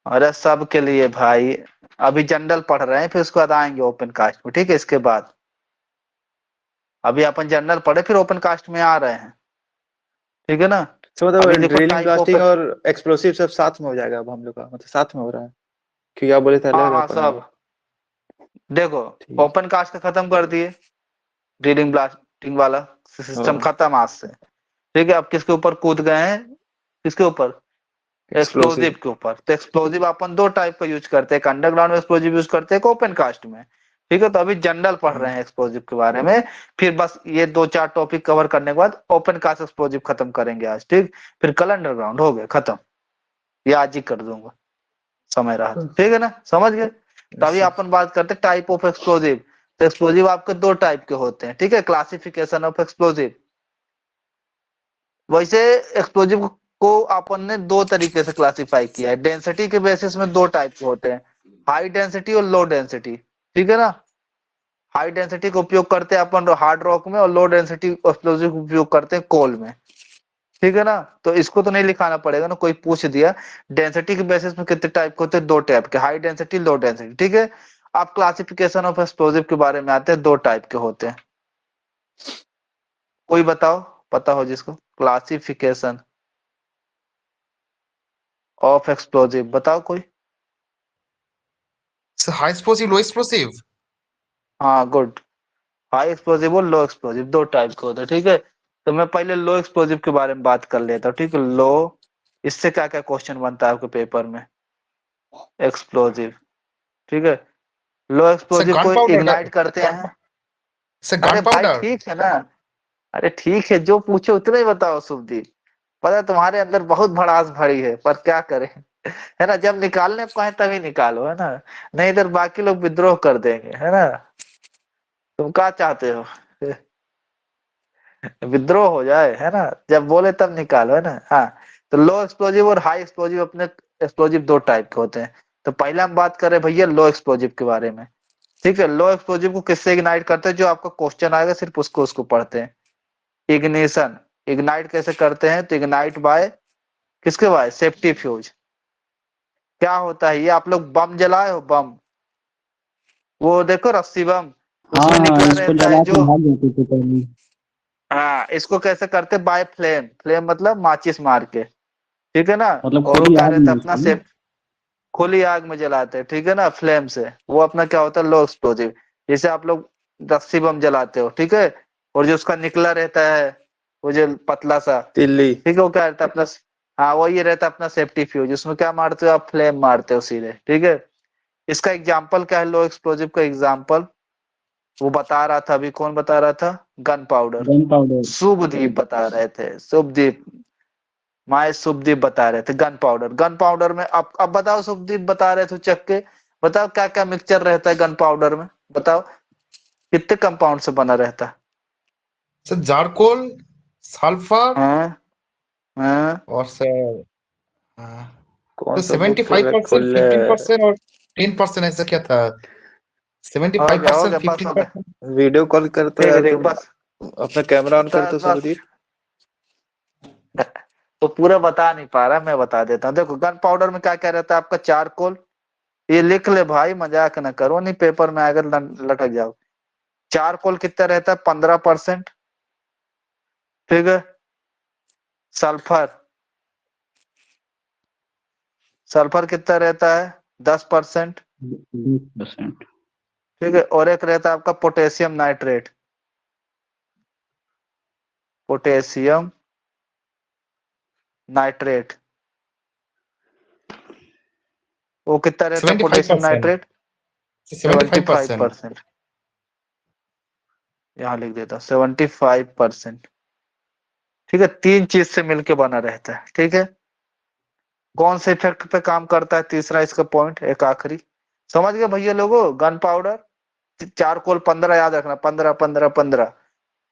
अरे सब के लिए भाई, अभी जनरल पढ़ रहे हैं, फिर उसके बाद आएंगे ओपन कास्ट में, ठीक है। इसके बाद अभी अपन जनरल पढ़े, फिर ओपन कास्ट में आ रहे हैं, ठीक है ना। तो अभी मतलब देखो ड्रिलिंग टाइप ऑफ, ब्लास्टिंग और एक्सप्लोसिव सब साथ में हो जाएगा अब हम लोग का, मतलब साथ में हो रहा है, क्योंकि आप बोले थे अलग हाँ अलग हाँ पढ़ाना। सब। देखो ठीक। ओपन कास्ट का खत्म कर दिए, ड्रिलिंग ब्लास्टिंग वाला ओ। सिस्टम खत्म आज से, ठीक है। अब किसके ऊपर कूद गए हैं, किसके ऊपर, एक्सप्लोजिव के ऊपर। तो एक्सप्लोजिव अपन दो टाइप का यूज करते हैं, एक अंडरग्राउंड में एक्सप्लोजिव यूज करते हैं, एक ओपन कास्ट में। ठीक है, तो अभी जनरल पढ़ रहे हैं एक्सप्लोजिव के बारे में, फिर बस ये 2-4 टॉपिक कवर करने के बाद ओपन कास्ट एक्सप्लोजिव खत्म करेंगे आज। ठीक, फिर कल अंडरग्राउंड हो गए खत्म, ये आज ही कर दूंगा समय रहा तो। ठीक है ना, समझ गए। तो अभी अपन बात करते हैं टाइप ऑफ एक्सप्लोजिव। तो एक्सप्लोजिव आपके दो टाइप के होते हैं। ठीक है, क्लासिफिकेशन ऑफ एक्सप्लोजिव। वैसे एक्सप्लोजिव को अपन ने दो तरीके से क्लासिफाई किया है। डेंसिटी के बेसिस में दो टाइप के होते हैं, हाई डेंसिटी और लो डेंसिटी। ठीक है ना, हाई डेंसिटी का उपयोग करते हैं अपन हार्ड रॉक में, और लो डेंसिटी एक्सप्लोजिव का उपयोग करते हैं कोल में। ठीक है ना, तो इसको तो नहीं लिखाना पड़ेगा ना, कोई पूछ दिया डेंसिटी के बेसिस में कितने टाइप के होते हैं, दो टाइप के, हाई डेंसिटी, लो डेंसिटी। ठीक है, अब क्लासिफिकेशन ऑफ एक्सप्लोजिव के बारे में आते हैं, दो टाइप के होते हैं। कोई बताओ, पता हो जिसको, क्लासिफिकेशन ऑफ एक्सप्लोजिव बताओ कोई। हाई एक्सप्लोसिव लो एक्सप्लोसिव। हाँ गुड, हाई एक्सप्लोजिव और लो एक्सप्लोजिव दो टाइप के होते हैं। ठीक है, तो मैं पहले लो एक्सप्लोजिव के बारे में बात कर लेता हूँ। ठीक है, लो, इससे क्या क्या क्वेश्चन बनता है आपके पेपर में, एक्सप्लोजिव। ठीक है, लो सर एक्सप्लोजिव गन को पाउडर। इग्नाइट करते हैं। सर अरे गन भाई पाउडर। ठीक है ना, अरे ठीक है, जो पूछे उतना ही बताओ शुभदीप। पता है तुम्हारे अंदर बहुत भड़ास भरी है, पर क्या करें, है ना, जब निकालने पाए तभी निकालो, है ना, नहीं इधर बाकी लोग विद्रोह कर देंगे, है ना। तुम क्या चाहते हो, विद्रोह हो जाए, है ना, जब बोले तब निकालो, है ना। हाँ, तो लो एक्सप्लोजिव और हाई एक्सप्लोजिव, अपने एक्सप्लोजिव दो टाइप के होते हैं। तो पहले हम बात करें भैया लो एक्सप्लोजिव के बारे में। ठीक है, लो एक्सप्लोजिव को किससे इग्नाइट करते हैं, जो आपका क्वेश्चन आएगा सिर्फ उसको उसको पढ़ते हैं। इग्निशन, इग्नाइट कैसे करते हैं, तो इग्नाइट बाय, किसके बाय, सेफ्टी फ्यूज। क्या होता है ये, आप लोग बम जलाए हो, बम, वो देखो रस्सी बम, उसमें हाँ, निकला इसको रहता है जला के जो, भाग जाते थे पहले। हाँ, इसको कैसे करते, बाय फ्लेम, फ्लेम मतलब माचिस मार के। ठीक है ना, मतलब और वो खुली क्या आग रहता में है अपना उसको ना। सेफ, खुली आग में जलाते हैं। ठीक है ना, फ्लेम से, वो अपना क्या होता है, लो एक्सप्लोजिव। जैसे आप लोग रस्सी बम जलाते हो, ठीक है, और जो उसका निकला रहता है, वो जो पतला सा, तिल्ली। ठीक है, वो क्या रहता है अपना, हाँ वही रहता है अपना सेफ्टी फ्यूज। उसमें क्या मारते हो आप, फ्लेम मारते हो सीधे। ठीक है, इसका एग्जाम्पल क्या है, लो एक्सप्लोजिव का एग्जाम्पल, वो बता रहा था अभी, कौन बता रहा था, gun powder, gun powder. Shubhdeep बता रहे थे, शुभदीप, माय शुभदीप बता रहे थे गन पाउडर। गन पाउडर में अब बताओ, शुभदीप बता रहे थे चक के, बताओ क्या क्या मिक्सचर रहता है गन पाउडर में, बताओ कितने कंपाउंड से बना रहता है। सर जारकोल, सल्फर, हाँ, हाँ, और सर कौन तो सा बुक खोल 75%, खोल 15% और 10%, ऐसा क्या था? हो गया, हो 75%, गया, बस हो गया। 15%। वीडियो कॉल करते हो ठीक है, यार ठीक है, तुम, बस अपना कैमरा ऑन कर बस दो बस। शुभदीप। तो पूरा बता नहीं पा रहा, मैं बता देता हूँ। देखो गन पाउडर में क्या क्या रहता है आपका, चारकोल, ये लिख ले भाई, मजाक ना करो, नहीं पेपर में अगर लटक जाओ। चारकोल कितना रहता है, 15%। ठीक है, सल्फर, सल्फर कितना रहता है, 10%। 20%। ठीक है, और एक रहता है आपका पोटेशियम नाइट्रेट, पोटेशियम नाइट्रेट, वो कितना रहता है पोटेशियम 75%। नाइट्रेट, 75%। 75%। यहाँ लिख देता, 75%। ठीक है, तीन चीज से मिलके बना रहता है। ठीक है, कौन से इफेक्ट पे काम करता है, तीसरा इसका पॉइंट, एक आखिरी, समझ गए भैया लोगो, गन पाउडर, चारकोल 15 याद रखना, 15 15 15,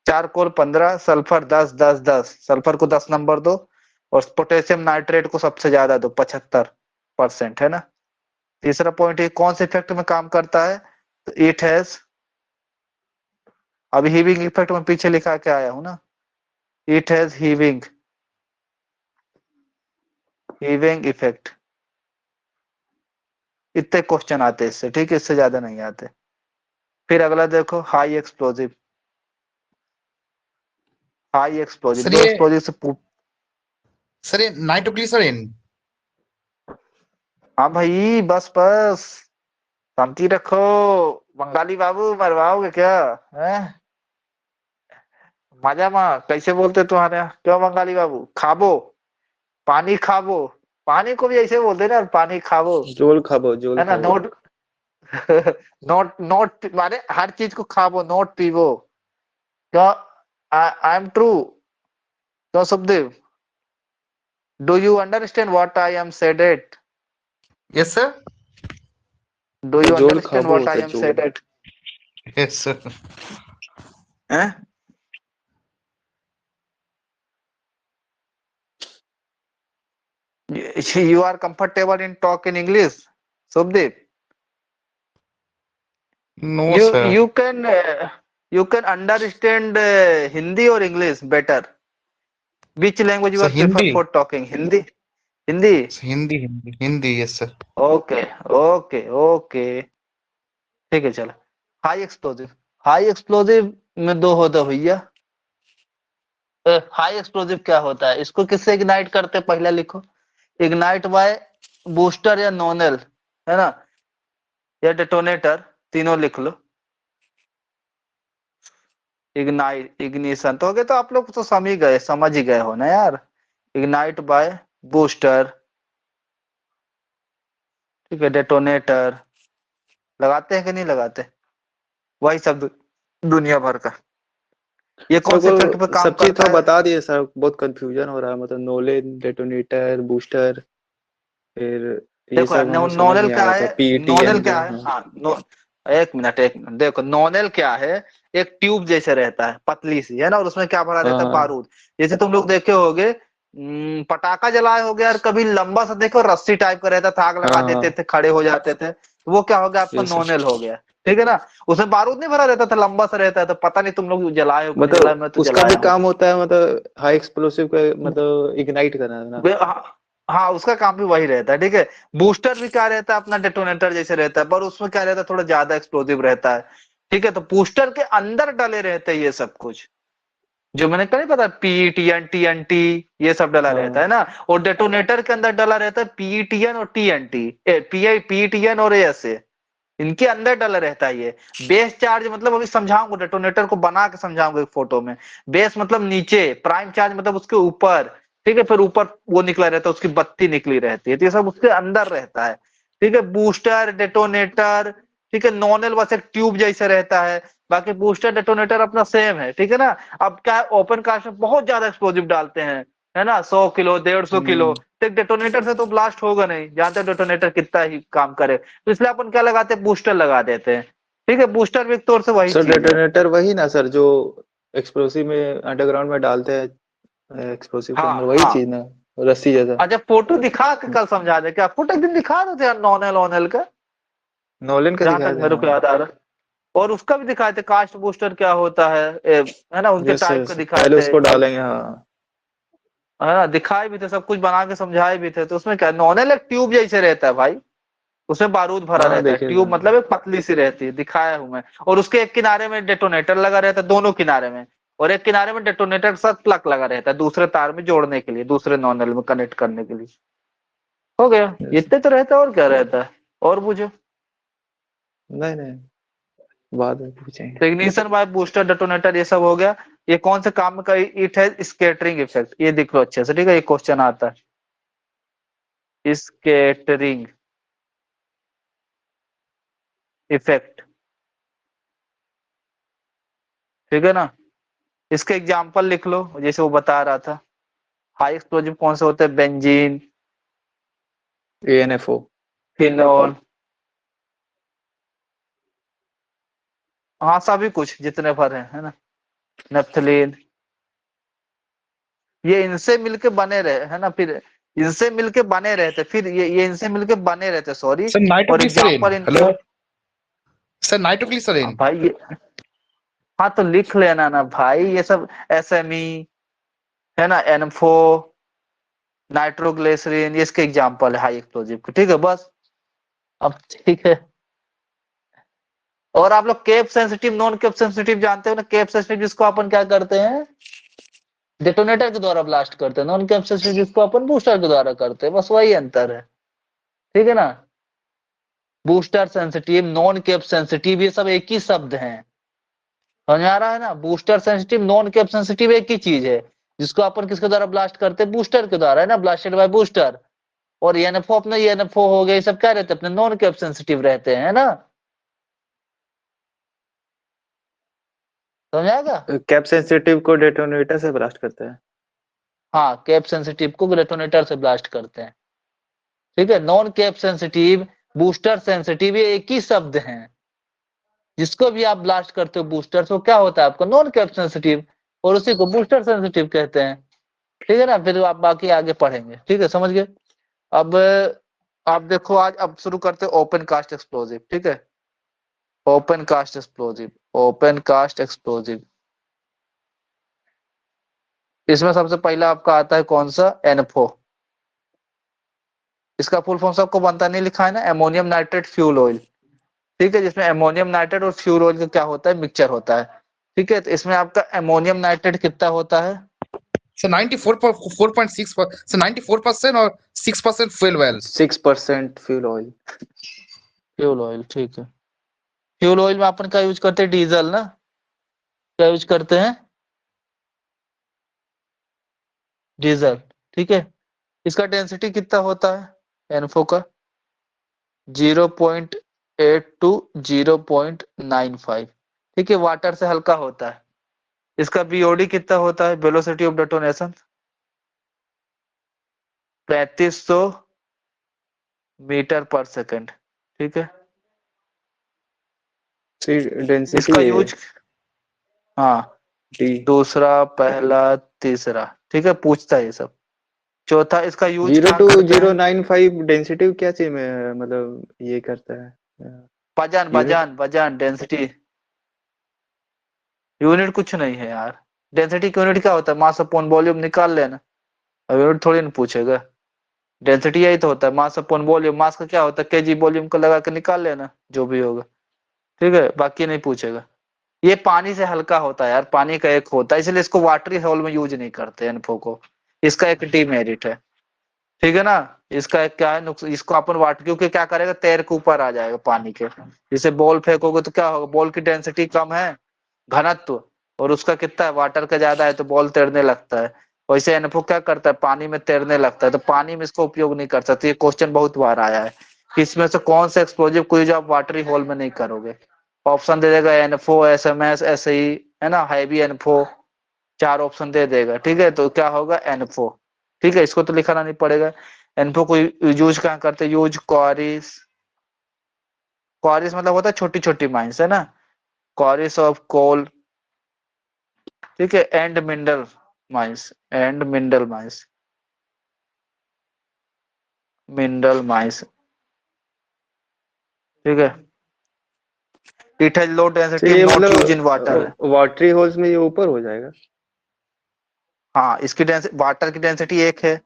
चारकोल 15, सल्फर 10 10 10, सल्फर को 10 नंबर दो, और पोटेशियम नाइट्रेट को सबसे ज्यादा दो, 75%, है ना। तीसरा पॉइंट, ये कौन से इफेक्ट में काम करता है, तो इट हैज, अभी हीविंग इफेक्ट में पीछे लिखा के आया हूं ना, it has heaving, heaving effect. इतने क्वेश्चन आते हैं इससे, ठीक है, इससे ज्यादा नहीं आते। फिर अगला देखो, high explosive, high explosive, sir लो ये एक्सप्लोजिव से सर ये नाइट्रोग्लिसरीन। हाँ भाई, बस बस, शांति रखो, बंगाली बाबू मरवाओगे क्या, है, मजा मा कैसे बोलते तुम्हारे यहाँ, क्यों बंगाली बाबू, खाबो, पानी खाबो, पानी को भी ऐसे बोलते हैं ना, पानी खाओ, जोल खाबो, जोल है ना। खाबो। नोट नोट नोट माने हर चीज को खाओ, नोट पीवो। क्यों? I am true. क्यों Sukhdev? Do you understand what I am said it? Yes sir. Do you जोल अंडरस्टैंड खाबो व्हाट होता आई है, एम जोल। Said it? Yes sir. हैं? You are comfortable in talk in English, Subdeep? No You sir. you can understand Hindi or English better? Which language you sir are prefer Hindi, for talking? Hindi? Hindi? Hindi Hindi Hindi, yes sir. Okay okay okay, ठीक है चलो। हाई एक्सप्लोजिव, हाई एक्सप्लोजिव में दो होता भैया। हाई एक्सप्लोजिव क्या होता है? इसको किससे इग्नाइट करते हैं? पहला लिखो, इग्नाइट बाय बूस्टर या नोनल, है ना, या डेटोनेटर, तीनों लिख लो। इग्नाइट, इग्निशन तो हो गया, तो आप लोग तो समझ ही गए हो ना यार। इग्नाइट बाय बूस्टर, ठीक है, डेटोनेटर। लगाते हैं कि नहीं लगाते? वही सब दुनिया भर का। ये कौन से इफेक्ट पे सर काम सब चीज करता तो है? बता दिए सर, बहुत कंफ्यूजन हो रहा है, मतलब नोलेन, डेटोनेटर, बूस्टर, फिर ये देखो यार, सब हमें समझ नोनल नहीं आ क्या रहा था, है? नोनल पीटीएन क्या का। है? हाँ हाँ, एक मिनट एक मिनट, देखो नोनल क्या है? एक ट्यूब जैसे रहता है, पतली सी, है ना, और उसमें क्या भरा रहता है? हाँ बारूद। जैसे तुम लोग देखे होगे, पटाखा जलाए होगे यार कभी, लंबा सा देखो, रस्सी टाइप का रहता था, आग लगा हाँ देते हाँ, थे, खड़े हो जाते थे, तो वो क्या हो गया? आपका ये सब नोनल हो गया, ठीक है ना। उसमें बारूद नहीं भरा रहता था, लंबा सा रहता है, तो पता नहीं तुम लोग जलाए हो कि नहीं जलाए, मतलब मैं तो उसका भी जलाया हूँ। काम होता है, मतलब हाई एक्सप्लोसिव का, मतलब इग्नाइट करना है ना। हाँ हाँ, उसका काम भी वही रहता है, ठीक है। बूस्टर भी क्या रहता है? अपना डेटोनेटर जैसे रहता है, पर उसमें क्या रहता है? थोड़ा ज्यादा एक्सप्लोसिव रहता है, ठीक है। तो बूस्टर के अंदर डले रहते हैं ये सब कुछ, जो मैंने कहा नहीं पता, पीईटीएन, टीएनटी, ये सब डला रहता हाँ है ना। और डेटोनेटर के अंदर डला रहता है पीईटीएन और टीएनटी, पीईटीएन और एएसए, इनके अंदर डला रहता है ये। बेस चार्ज मतलब अभी समझाऊंगा, डेटोनेटर को बना के समझाऊंगा एक फोटो में। बेस मतलब नीचे, प्राइम चार्ज मतलब उसके ऊपर, ठीक है। फिर ऊपर वो निकला रहता है, उसकी बत्ती निकली रहती है, तो ये सब उसके अंदर रहता है, ठीक है। बूस्टर, डेटोनेटर, ठीक है। नॉनल बस एक ट्यूब जैसा रहता है, बाकी बूस्टर डेटोनेटर अपना सेम है, ठीक है ना। अब क्या है, ओपन कास्ट में बहुत ज्यादा एक्सप्लोजिव डालते हैं, है ना, 100 किलो, 150 किलो, हम्म। तो एक डेटोनेटर से तो ब्लास्ट होगा नहीं, जानते डेटोनेटर कितना ही काम करे, तो इसलिए अपन क्या लगाते हैं? बूस्टर लगा देते हैं, ठीक है। बूस्टर भी एक तौर से वही सर चीज है। डेटोनेटर वही ना सर, जो एक्सप्लोसिव में अंडरग्राउंड में डालते हैं, एक्सप्लोसिव के अंदर, हाँ वही हाँ। चीज ना, रस्सी जैसा। अच्छा फोटो दिखा के कल समझा दे क्या? फोटो एक दिन दिखा दो यार, नॉनल ऑनल का, नोलन का जहां दिखाया तक था, मेरे को हाँ। याद आ रहा है। और उसका भी दिखाए थे, कास्ट बूस्टर क्या होता है ना, उनके यस टाइप का यस, दिखाए पहले थे, उसको डालेंगे, हाँ। है ना, दिखाए भी थे, सब कुछ बना के समझाए भी थे। तो उसमें क्या, नॉनल एक ट्यूब जैसे रहता है भाई, उसमें बारूद भरा हाँ रहता है, देखे ट्यूब सर। मतलब एक पतली सी रहती है, दिखाया हूं मैं। और उसके एक किनारे में डेटोनेटर लगा रहता है, दोनों किनारे में, और एक किनारे में डेटोनेटर के साथ प्लग लगा रहता है, दूसरे तार में जोड़ने के लिए, दूसरे नॉनल में कनेक्ट करने के लिए। हो गया, यस। इतने तो रहता है, और क्या रहता है? और पूछो। नहीं नहीं, बाद में पूछेंगे। तो इग्निशन बाय बूस्टर, डेटोनेटर, ये सब हो गया। ये कौन से काम का इट है? स्कैटरिंग इफेक्ट, ये देख लो अच्छे से, ठीक है, ये क्वेश्चन आता है, स्कैटरिंग इफेक्ट, ठीक है ना। इसके एग्जाम्पल लिख लो, जैसे वो बता रहा था। हाई एक्सप्लोजिव कौन से होते हैं? बेंजीन, एएनएफओ। फिनोल, हाँ सभी कुछ जितने भर हैं, है ना, नेफ्थलीन, ये इनसे मिलके बने रहे, है ना, फिर इनसे मिलके बने रहते, फिर ये इनसे मिलके बने रहते, सॉरी। सर और नाइट्रोग्लिसरीन, एग्जाम्पल इनके, हेलो सर, नाइट्रोग्लिसरीन। भाई हाँ तो लिख लेना ना भाई, ये सब एसएमई, है ना, एनफो, नाइट्रोग्लिसरीन, ये इसके एग्जाम्पल है हाई एक्सप्लोजिव के, ठीक है बस। अब ठीक है। और आप लोग cap sensitive, non cap sensitive जानते हो ना? केप सेंसिटिव जिसको अपन क्या करते हैं? डेटोनेटर के द्वारा ब्लास्ट करते हैं। नॉन केप सेंसिटिव जिसको अपन बूस्टर के द्वारा करते हैं, बस वही अंतर है, ठीक है ना। Booster sensitive, non cap sensitive, ये सब एक ही शब्द हैं, समझ में आ रहा है ना। Booster sensitive, non cap sensitive एक ही चीज है, जिसको अपन किसके द्वारा ब्लास्ट करते हैं? बूस्टर के द्वारा, है ना, ब्लास्टेड बाय बूस्टर। और ENFO अपना ENFO हो गया, ये सब क्या रहते हैं अपने नॉन कैप सेंसिटिव रहते हैं, है ना, समझ आएगा। कैप सेंसिटिव को डेटोनेटर से ब्लास्ट करते हैं। हाँ, कैप सेंसिटिव को डेटोनेटर से ब्लास्ट करते हैं, ठीक है। Non cap sensitive, booster sensitive, ये एक ही शब्द हैं। जिसको भी आप ब्लास्ट करते हो बूस्टर, तो क्या होता है आपका नॉन कैप सेंसिटिव, और उसी को बूस्टर सेंसिटिव कहते हैं, ठीक है ना। फिर आप बाकी आगे पढ़ेंगे, ठीक है, समझ गए। अब आप देखो, आज अब शुरू करते हैं ओपन कास्ट एक्सप्लोजिव, ठीक है। Open cast explosive, open cast explosive, इसमें सबसे पहला आपका आता है कौन सा, एनफो। इसका फुल फॉर्म सबको बनता नहीं लिखा है ना, अमोनियम नाइट्रेट फ्यूल ऑयल, ठीक है, जिसमें अमोनियम नाइट्रेट और फ्यूल ऑयल का क्या होता है, मिक्सचर होता है, ठीक है। तो इसमें आपका अमोनियम नाइट्रेट कितना होता है, सर 94.6 सर 94% और 6% fuel oil. 6% fuel oil. Fuel oil, ठीक है। फ्यूल ऑयल में अपन क्या यूज करते हैं, डीजल ना, क्या यूज करते हैं, डीजल, ठीक है। इसका डेंसिटी कितना होता है एनफो का, 0.8 टू 0.95, ठीक है। वाटर से हल्का होता है। इसका बीओडी कितना होता है, वेलोसिटी ऑफ डेटोनेशन 3500 मीटर पर सेकंड, ठीक है। डेंसिटी इसका है यूज, हाँ, डी। दूसरा, पहला, तीसरा, ठीक है, पूछता है ये सब। चौथा, इसका यूज 0 कहाँ टू करते हैं, 095 डेंसिटी क्या चीज में मतलब ये करता है वजन यूनिट? वजन वजन डेंसिटी, यूनिट कुछ नहीं है यार। डेंसिटी की यूनिट क्या होता है, मास अपॉन वॉल्यूम, निकाल लेना। अब यूनिट थोड़ी ना पूछेगा, डेंसिटी यही तो होता है, मास अपॉन वॉल्यूम। मास का क्या होता है, केजी, वॉल्यूम को लगा के निकाल लेना जो भी होगा, ठीक है, बाकी नहीं पूछेगा। ये पानी से हल्का होता है यार, पानी का एक होता है, इसलिए इसको वाटरी होल में यूज नहीं करते एनफो को। इसका एक डीमेरिट है, ठीक है ना। इसका एक क्या है नुकसान, इसको अपन वाटर, क्योंकि क्या करेगा, तैर के ऊपर आ जाएगा पानी के। जैसे बॉल फेंकोगे तो क्या होगा, बॉल की डेंसिटी कम है, घनत्व, और उसका कितना है, वाटर का ज्यादा है, तो बॉल तैरने लगता है। वैसे एनफो क्या करता है, पानी में तैरने लगता है, तो पानी में इसको उपयोग नहीं कर सकते। ये क्वेश्चन बहुत बार आया है कि इसमें से कौन सा एक्सप्लोजिव को यूज आप वाटरी होल में नहीं करोगे। ऑप्शन दे देगा एनफो, एसएमएस, एसई, है ना, हैवी एनफो, 4 ऑप्शन दे देगा, ठीक है। तो क्या होगा, एनफो, ठीक है। इसको तो लिखाना नहीं पड़ेगा। एनफो को यूज कहाँ करते हैं, यूज क्वारीज, क्वारीज मतलब होता है छोटी छोटी माइंस, है ना, क्वारीज ऑफ कोल, ठीक है, and mineral mines, and mineral mines, mineral mines, ठीक है। इट हैज लो तो डेंसिटी, ये नॉट यूज इन वाटर। मतलब वाटरी होल्स में ये ऊपर हो जाएगा। हाँ, इसकी डेंसिटी, वाटर की डेंसिटी 1 है,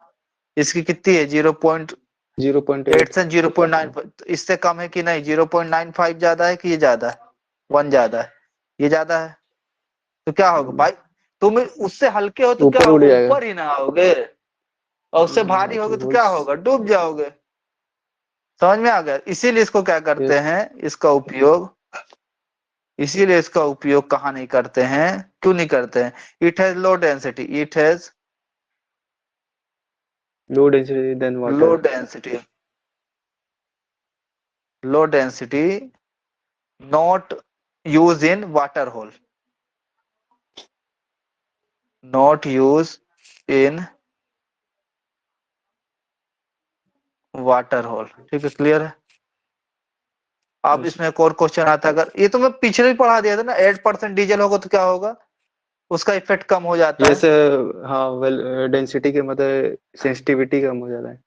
इसकी कितनी है, 0.8 0.8। से 0.9, इससे कम है कि नहीं, 0.95 ज्यादा है कि ये ज्यादा है, 1 ज्यादा है, ये ज्यादा है। तो क्या होगा भाई, तुम उससे हल्के हो तो क्या ऊपर उड़ होगा, जाएगा। ऊपर ही ना आओगे, और उससे भारी वाटरी होगे तो क्या होल्स। होगा, डूब जाओगे। समझ में आ गया। इसीलिए इसको क्या करते यस। हैं, इसका उपयोग, इसीलिए इसका उपयोग कहाँ नहीं करते हैं, क्यों नहीं करते हैं, it has low density, it has low density then low water. Density, low density, not use in water hole, not use in water hole, ठीक है, क्लियर है। अब इसमें एक और क्वेश्चन आता है, अगर ये तो मैं पिछले ही पढ़ा दिया था ना, 8% डीजल होगा तो क्या होगा, उसका इफेक्ट कम हो जाता यस। है। हाँ वेल डेंसिटी के मतलब सेंसिटिविटी कम हो जाता है।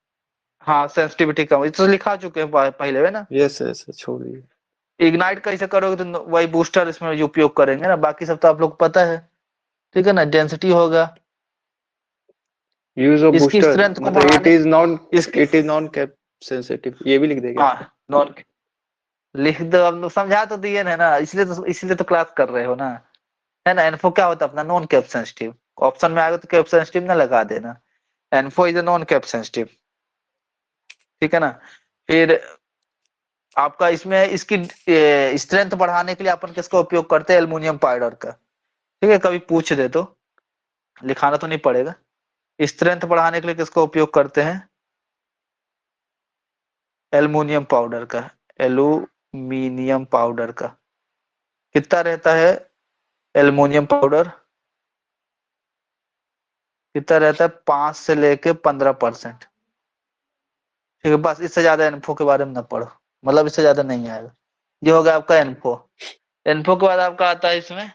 हाँ, सेंसिटिविटी कम, ये तो लिखा चुके हैं पहले, है ना। यस यस, छोड़िए। इग्नाइट कैसे करोगे, तो वही बूस्टर इसमें उपयोग करेंगे ना, बाकी सब तो आप लोग को पता है, ठीक है ना। डेंसिटी होगा, यूज ऑफ इसकी बूस्टर स्ट्रेंथ को मतलब बढ़ाने, इट इसकी, इज नॉन कैप सेंसिटिव, ये भी लिख देगा। हाँ, नॉन, लिख दो, अब लोग समझा तो दिए है ना, इसलिए तो क्लास कर रहे हो ना, है ना। इन्फो क्या होता है अपना, नॉन कैप सेंसिटिव। ऑप्शन में आएगा तो कैप सेंसिटिव ना लगा देना, info is a non cap sensitive, ठीक है ना। फिर आपका इसमें इसकी स्ट्रेंथ बढ़ाने के लिए अपन किसका उपयोग करते हैं, एल्युमिनियम पाउडर का, ठीक है। कभी पूछ दे तो लिखाना तो नहीं पड़ेगा। स्ट्रेंथ बढ़ाने के लिए किसका उपयोग करते हैं, एल्युमिनियम पाउडर का, एल्यूमिनियम पाउडर का कितना रहता है? एल्युमिनियम पाउडर कितना रहता है? 5 से लेके 15%। ठीक है, बस इससे ज्यादा इन्फो के बारे में ना पढ़ो, मतलब इससे ज्यादा नहीं आएगा। ये हो गया आपका इन्फो। इन्फो के बाद आपका आता है इसमें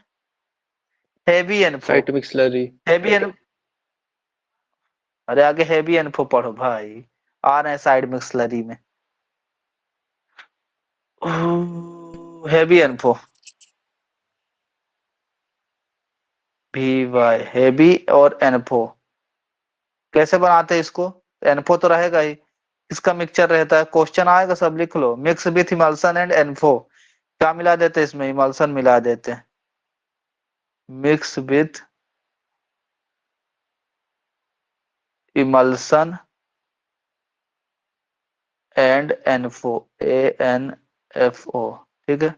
heavy info. Site mix slurry. Heavy info, अरे आगे हेवी इन्फो पढ़ो भाई, आ रहे हैं साइड में स्लरी में। Heavy ANFO, we why heavy और एनफो कैसे बनाते हैं इसको? एनफो तो रहेगा ही, इसका मिक्सचर रहता है, क्वेश्चन आएगा सब लिख लो। Mix with emulsion and ANFO, क्या मिला देते हैं इसमें? इमल्सन मिला देते हैं। Mix with emulsion and ANFO, ANFO। ठीक है,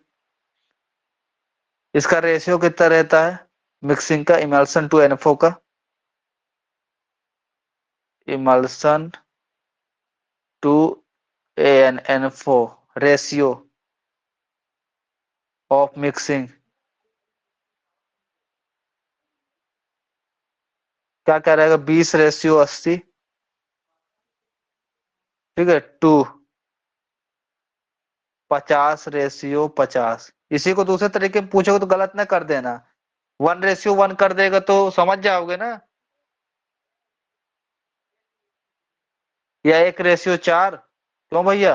इसका रेशियो कितना रहता है मिक्सिंग का, इमल्सन टू एनफो का? Emulsion to ANFO ratio of mixing क्या क्या रहेगा? 20:80। ठीक है, टू 50:50। इसी को दूसरे तरीके में पूछोगे तो गलत ना कर देना, 1:1 कर देगा तो समझ जाओगे ना, या 1:4। क्यों भैया?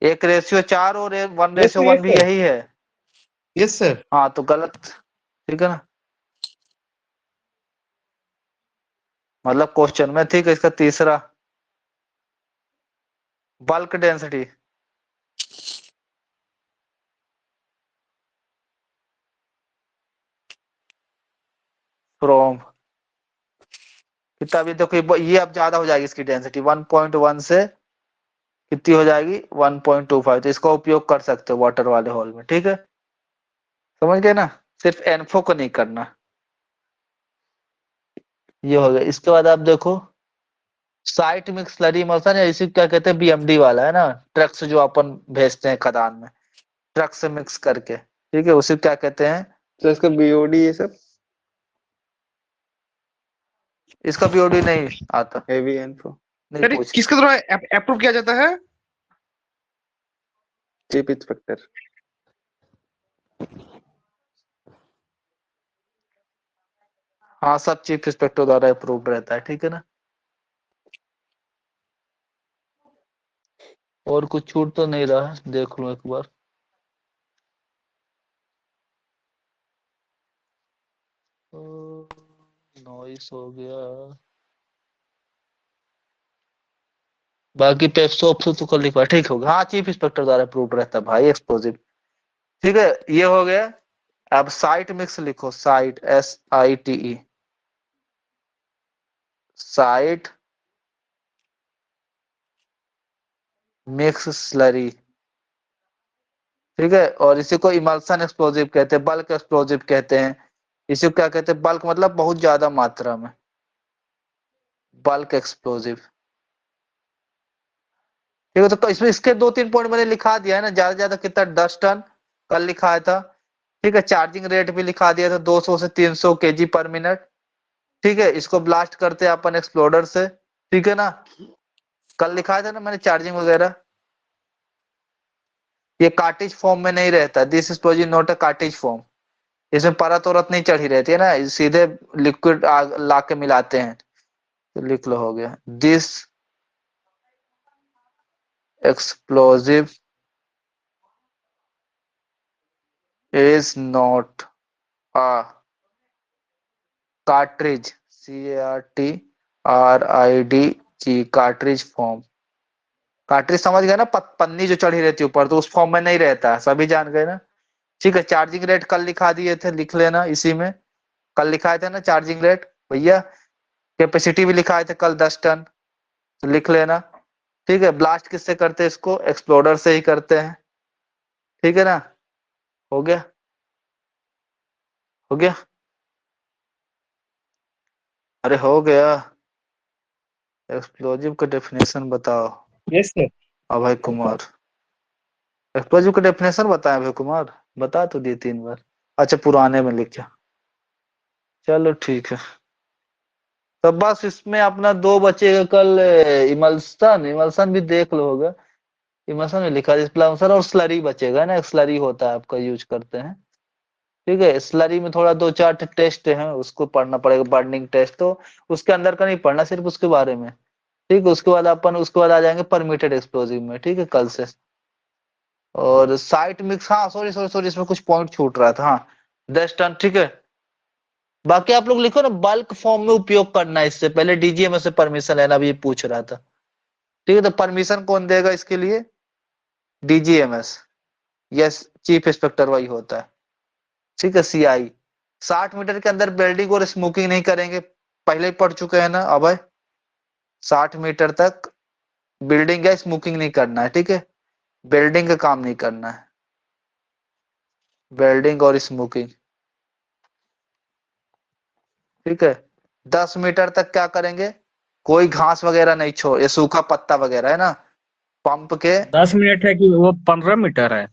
1:4 और यस सर, 1:1 भी यही है। Yes sir. हाँ तो गलत, ठीक है ना, मतलब क्वेश्चन में। ठीक है, इसका तीसरा बल्क डेंसिटी, फ्रॉम कितना भी देखो, ये अब ज्यादा हो जाएगी इसकी डेंसिटी, 1.1 से कितनी हो जाएगी? 1.25। तो इसका उपयोग कर सकते हो वाटर वाले हॉल में। ठीक है, समझ गए ना, सिर्फ एनफो को नहीं करना। ये हो गया। इसके बाद आप देखो साइट मिक्स स्लरी इमल्सन, या इसी को क्या कहते हैं? BMD वाला है ना, ट्रक से जो अपन भेजते हैं खदान में, ट्रक से मिक्स करके। ठीक है, उसी को क्या कहते हैं? तो इसका BOD ये सब इसका BOD नहीं आता, हेवी इन्फो। नहीं सर, पूछ। किसके द्वारा अप्रूव किया जाता है? Chief inspector. हाँ, सब चीफ इंस्पेक्टर द्वारा अप्रूव्ड रहता है। ठीक है ना, और कुछ छूट तो नहीं रहा है, देख लो एक बार। नॉइस हो गया, बाकी पेप्सो ऑप्सो तो कर लिखा ठीक होगा। हाँ, चीफ इंस्पेक्टर द्वारा अप्रूव्ड रहता है भाई एक्सप्लोजिव। ठीक है, ये हो गया। अब साइट मिक्स लिखो, site SITE, site mix slurry. ठीक है, और इसी को इमल्सन एक्सप्लोजिव कहते हैं, बल्क एक्सप्लोजिव कहते हैं। इसी को क्या कहते हैं? बल्क मतलब बहुत ज्यादा मात्रा में, बल्क एक्सप्लोजिव। ठीक है, तो इसमें इसके 2-3 पॉइंट मैंने लिखा दिया है ना, ज्यादा ज्यादा कितना? 10 टन कल लिखाया था। ठीक है, चार्जिंग रेट भी लिखा दिया था, 200 से 300 kg पर मिनट। ठीक है, इसको ब्लास्ट करते हैं अपन एक्सप्लोडर से। ठीक है ना, कल लिखाया था ना मैंने चार्जिंग वगैरह। ये कार्टेज फॉर्म में नहीं रहता, this explosive not a cartridge form. इसमें परत औरत नहीं चढ़ी रहती है ना, सीधे लिक्विड ला के मिलाते हैं। तो लिख लो, हो गया। This explosive is not a cartridge, CARTRIDG, cartridge form. Cartridge समझ गए ना, पन्नी जो चढ़ी रहती है ऊपर, तो उस फॉर्म में नहीं रहता है, सभी जान गए ना। ठीक है, चार्जिंग रेट कल लिखा दिए थे, लिख लेना इसी में। कल लिखाए थे ना चार्जिंग रेट भैया। कैपेसिटी भी लिखाए थे कल 10 टन, तो लिख लेना। ठीक है, ब्लास्ट किससे करते हैं? इसको एक्सप्लोडर से ही करते हैं। ठीक है ना, हो गया, हो गया, अरे हो गया। एक्सप्लोजिव का डेफिनेशन बताओ yes sir. Abhay Kumar. Explosive का डेफिनेशन बताए अभय कुमार, बता तो दिए 3 बार। अच्छा पुराने में लिखा, चलो ठीक है। तो बस इसमें अपना 2 बचेगा कल, इमल्सन, इमल्सन भी देख लो होगा। इमल्सन में लिखा है प्लम्सन और स्लरी बचेगा ना, एक स्लरी होता है आपका यूज करते हैं। ठीक है, स्लरी में थोड़ा 2-4 टेस्ट हैं, उसको पढ़ना पड़ेगा, बर्निंग टेस्ट, तो उसके अंदर का नहीं पढ़ना, सिर्फ उसके बारे में। ठीक है, उसके बाद अपन उसके बाद आ जाएंगे परमिटेड एक्सप्लोजिव में, ठीक है कल से। और साइट मिक्स, हाँ सॉरी सॉरी सॉरी, इसमें कुछ पॉइंट छूट रहा था, हाँ 10 टन, ठीक है। बाकी आप लोग लिखो ना, बल्क फॉर्म में उपयोग करना है, इससे पहले डीजीएमएस से परमिशन लेना, अभी ये पूछ रहा था। ठीक है, तो परमिशन कौन देगा इसके लिए? डीजीएमएस, यस, चीफ इंस्पेक्टर वही होता है। ठीक है, सीआई। 60 मीटर के अंदर बिल्डिंग और स्मोकिंग नहीं करेंगे, पहले ही पढ़ चुके हैं ना अभय। 60 मीटर तक बिल्डिंग या स्मोकिंग नहीं करना है, ठीक है, बिल्डिंग का काम नहीं करना है, बिल्डिंग और स्मोकिंग। ठीक है, 10 मीटर तक क्या करेंगे? कोई घास वगैरह नहीं छोड़, ये सूखा पत्ता वगैरह है ना, पंप के। 10 मिनट है कि वो 15 मीटर है?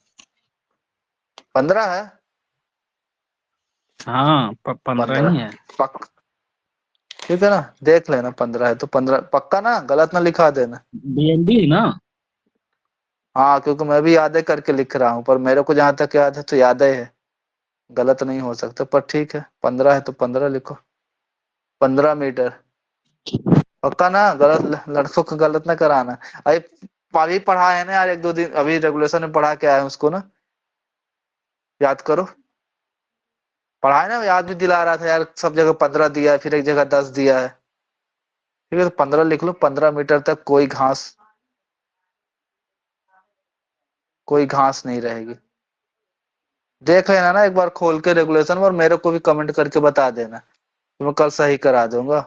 15 है, हाँ 15 ही 15 है। पक ठीक है ना, देख लेना, 15 है तो 15 पक्का ना, गलत ना लिखा देना। डीएनडी है ना? हाँ, क्योंकि मैं भी याद करके लिख रहा हूँ, पर मेरे को जहां तक याद है तो याद ही है, गलत नहीं हो सकता, पर ठीक है 15 है तो 15 लिखो, 15 मीटर। पक्का ना, गलत लड़कों को गलत ना कराना। अभी अभी पढ़ा है ना यार, 1-2 दिन अभी रेगुलेशन में पढ़ा के आया हूँ उसको ना, याद करो। पढ़ा है ना, याद भी दिला रहा था यार, सब जगह 15 दिया है, फिर एक जगह 10 दिया है। ठीक है, तो 15 लिख लो, 15 मीटर तक कोई घास नहीं रहेगी। देख लेना ना एक बार खोल के रेगुलेशन, और मेरे को भी कमेंट करके बता देना, तो मैं कल सही करा दूंगा।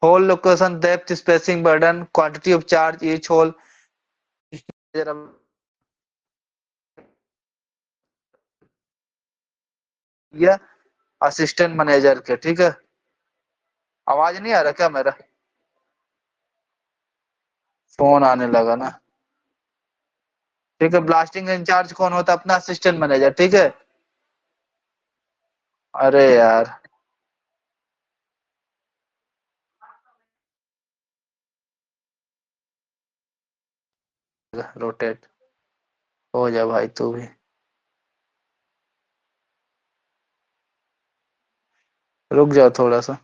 Hole location, depth, spacing, burden, quantity of charge each hole, या असिस्टेंट मैनेजर के। ठीक है, आवाज नहीं आ रहा क्या मेरा? फोन आने लगा ना। ठीक है, ब्लास्टिंग इंचार्ज कौन होता है? अपना असिस्टेंट मैनेजर, ठीक है। अरे यार, रोटेट हो जा भाई तू भी, रुक जाओ थोड़ा सा।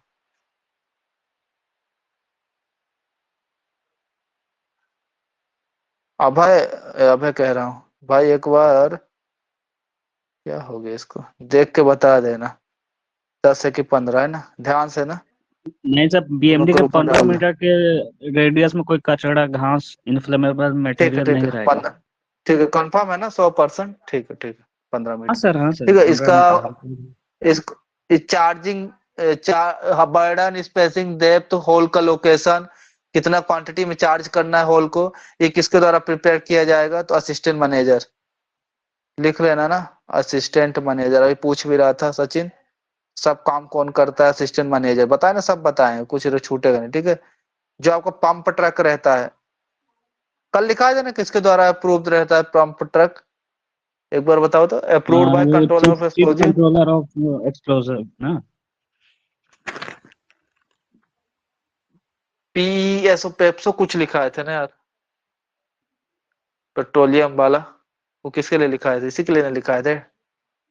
अभय, अभय कह रहा हूँ भाई, एक बार क्या हो गया इसको देख के बता देना, 10 है कि 15 है ना, ध्यान से ना। नहीं सर, तो मैं बीएमडी के ग्रुप में 15 डाल दूं। मीटर के रेडियस में कोई कचरा, घास, इन्फ्लेमेबल ठीक है मटेरियल ठीक नहीं है, रहेगा। ठीक है, कंफर्म है ना 100%? ठीक है ठीक है, 15 मीटर। हाँ सर, ठीक है, 15 मीटर है। इस charging, burden, spacing, depth, hole का लोकेशन, कितना क्वांटिटी में चार्ज करना है होल को, ये किसके द्वारा प्रिपेयर किया जाएगा? तो असिस्टेंट मैनेजर, लिख लेना ना, असिस्टेंट मैनेजर। अभी पूछ भी रहा था सचिन, सब काम कौन करता है? असिस्टेंट मैनेजर बताए ना, सब बताए, कुछ छूटेगा नहीं। ठीक है, जो आपका पंप ट्रक रहता है, कल लिखा है ना किसके द्वारा अप्रूव्ड रहता है पंप ट्रक? एक बार बताओ तो, अप्रूव्ड बाय वो controller of chief explosive. Controller of explosive ना? पीएसओ पेप्सो कुछ लिखा है थे ना यार, पेट्रोलियम वाला, वो किसके लिए लिखा है? इसी के लिए लिखा है थे,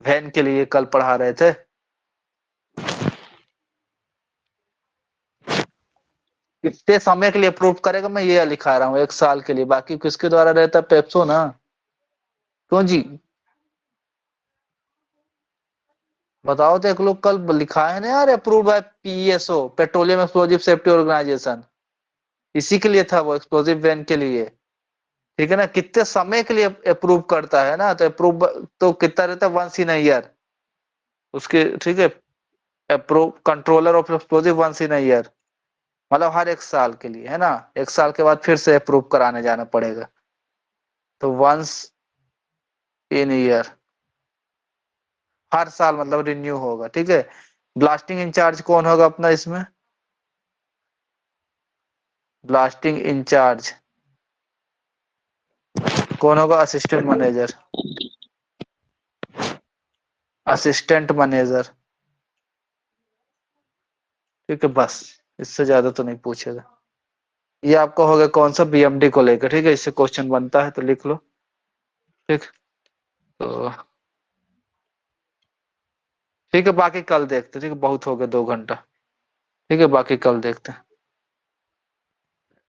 वैन के लिए कल पढ़ा रहे थे। कितने समय के लिए अप्रूव करेगा, मैं ये लिखा रहा हूँ, 1 साल के लिए। बाकी किसके द्वारा रहता है? पेप्सो ना, क्यों जी? बताओ तो, एक लोग कल लिखा है ना यार, approve by PSO, petroleum explosive safety organisation, इसी के लिए था वो, एक्सप्लोजिव वैन के लिए। ठीक है ना, कितने समय के लिए अप्रूव करता है ना, तो अप्रूव तो कितना रहता है? 1 ईयर उसके। ठीक है, approve controller of explosive 1 year, मतलब हर 1 साल के लिए, है ना। 1 साल के बाद फिर से अप्रूव कराने जाना पड़ेगा, तो 1 ईयर, हर साल मतलब रिन्यू होगा। ठीक है, ब्लास्टिंग इंचार्ज कौन होगा अपना इसमें? ब्लास्टिंग इंचार्ज कौन होगा? Assistant manager, assistant manager. ठीक है, बस इससे ज्यादा तो नहीं पूछेगा। ये आपका हो गया कौन सा? बीएमडी को लेकर। ठीक है, इससे क्वेश्चन बनता है तो लिख लो। ठीक, तो ठीक है, बाकी कल देखते हैं। ठीक है, बहुत हो गया 2 घंटा। ठीक है, बाकी कल देखते हैं।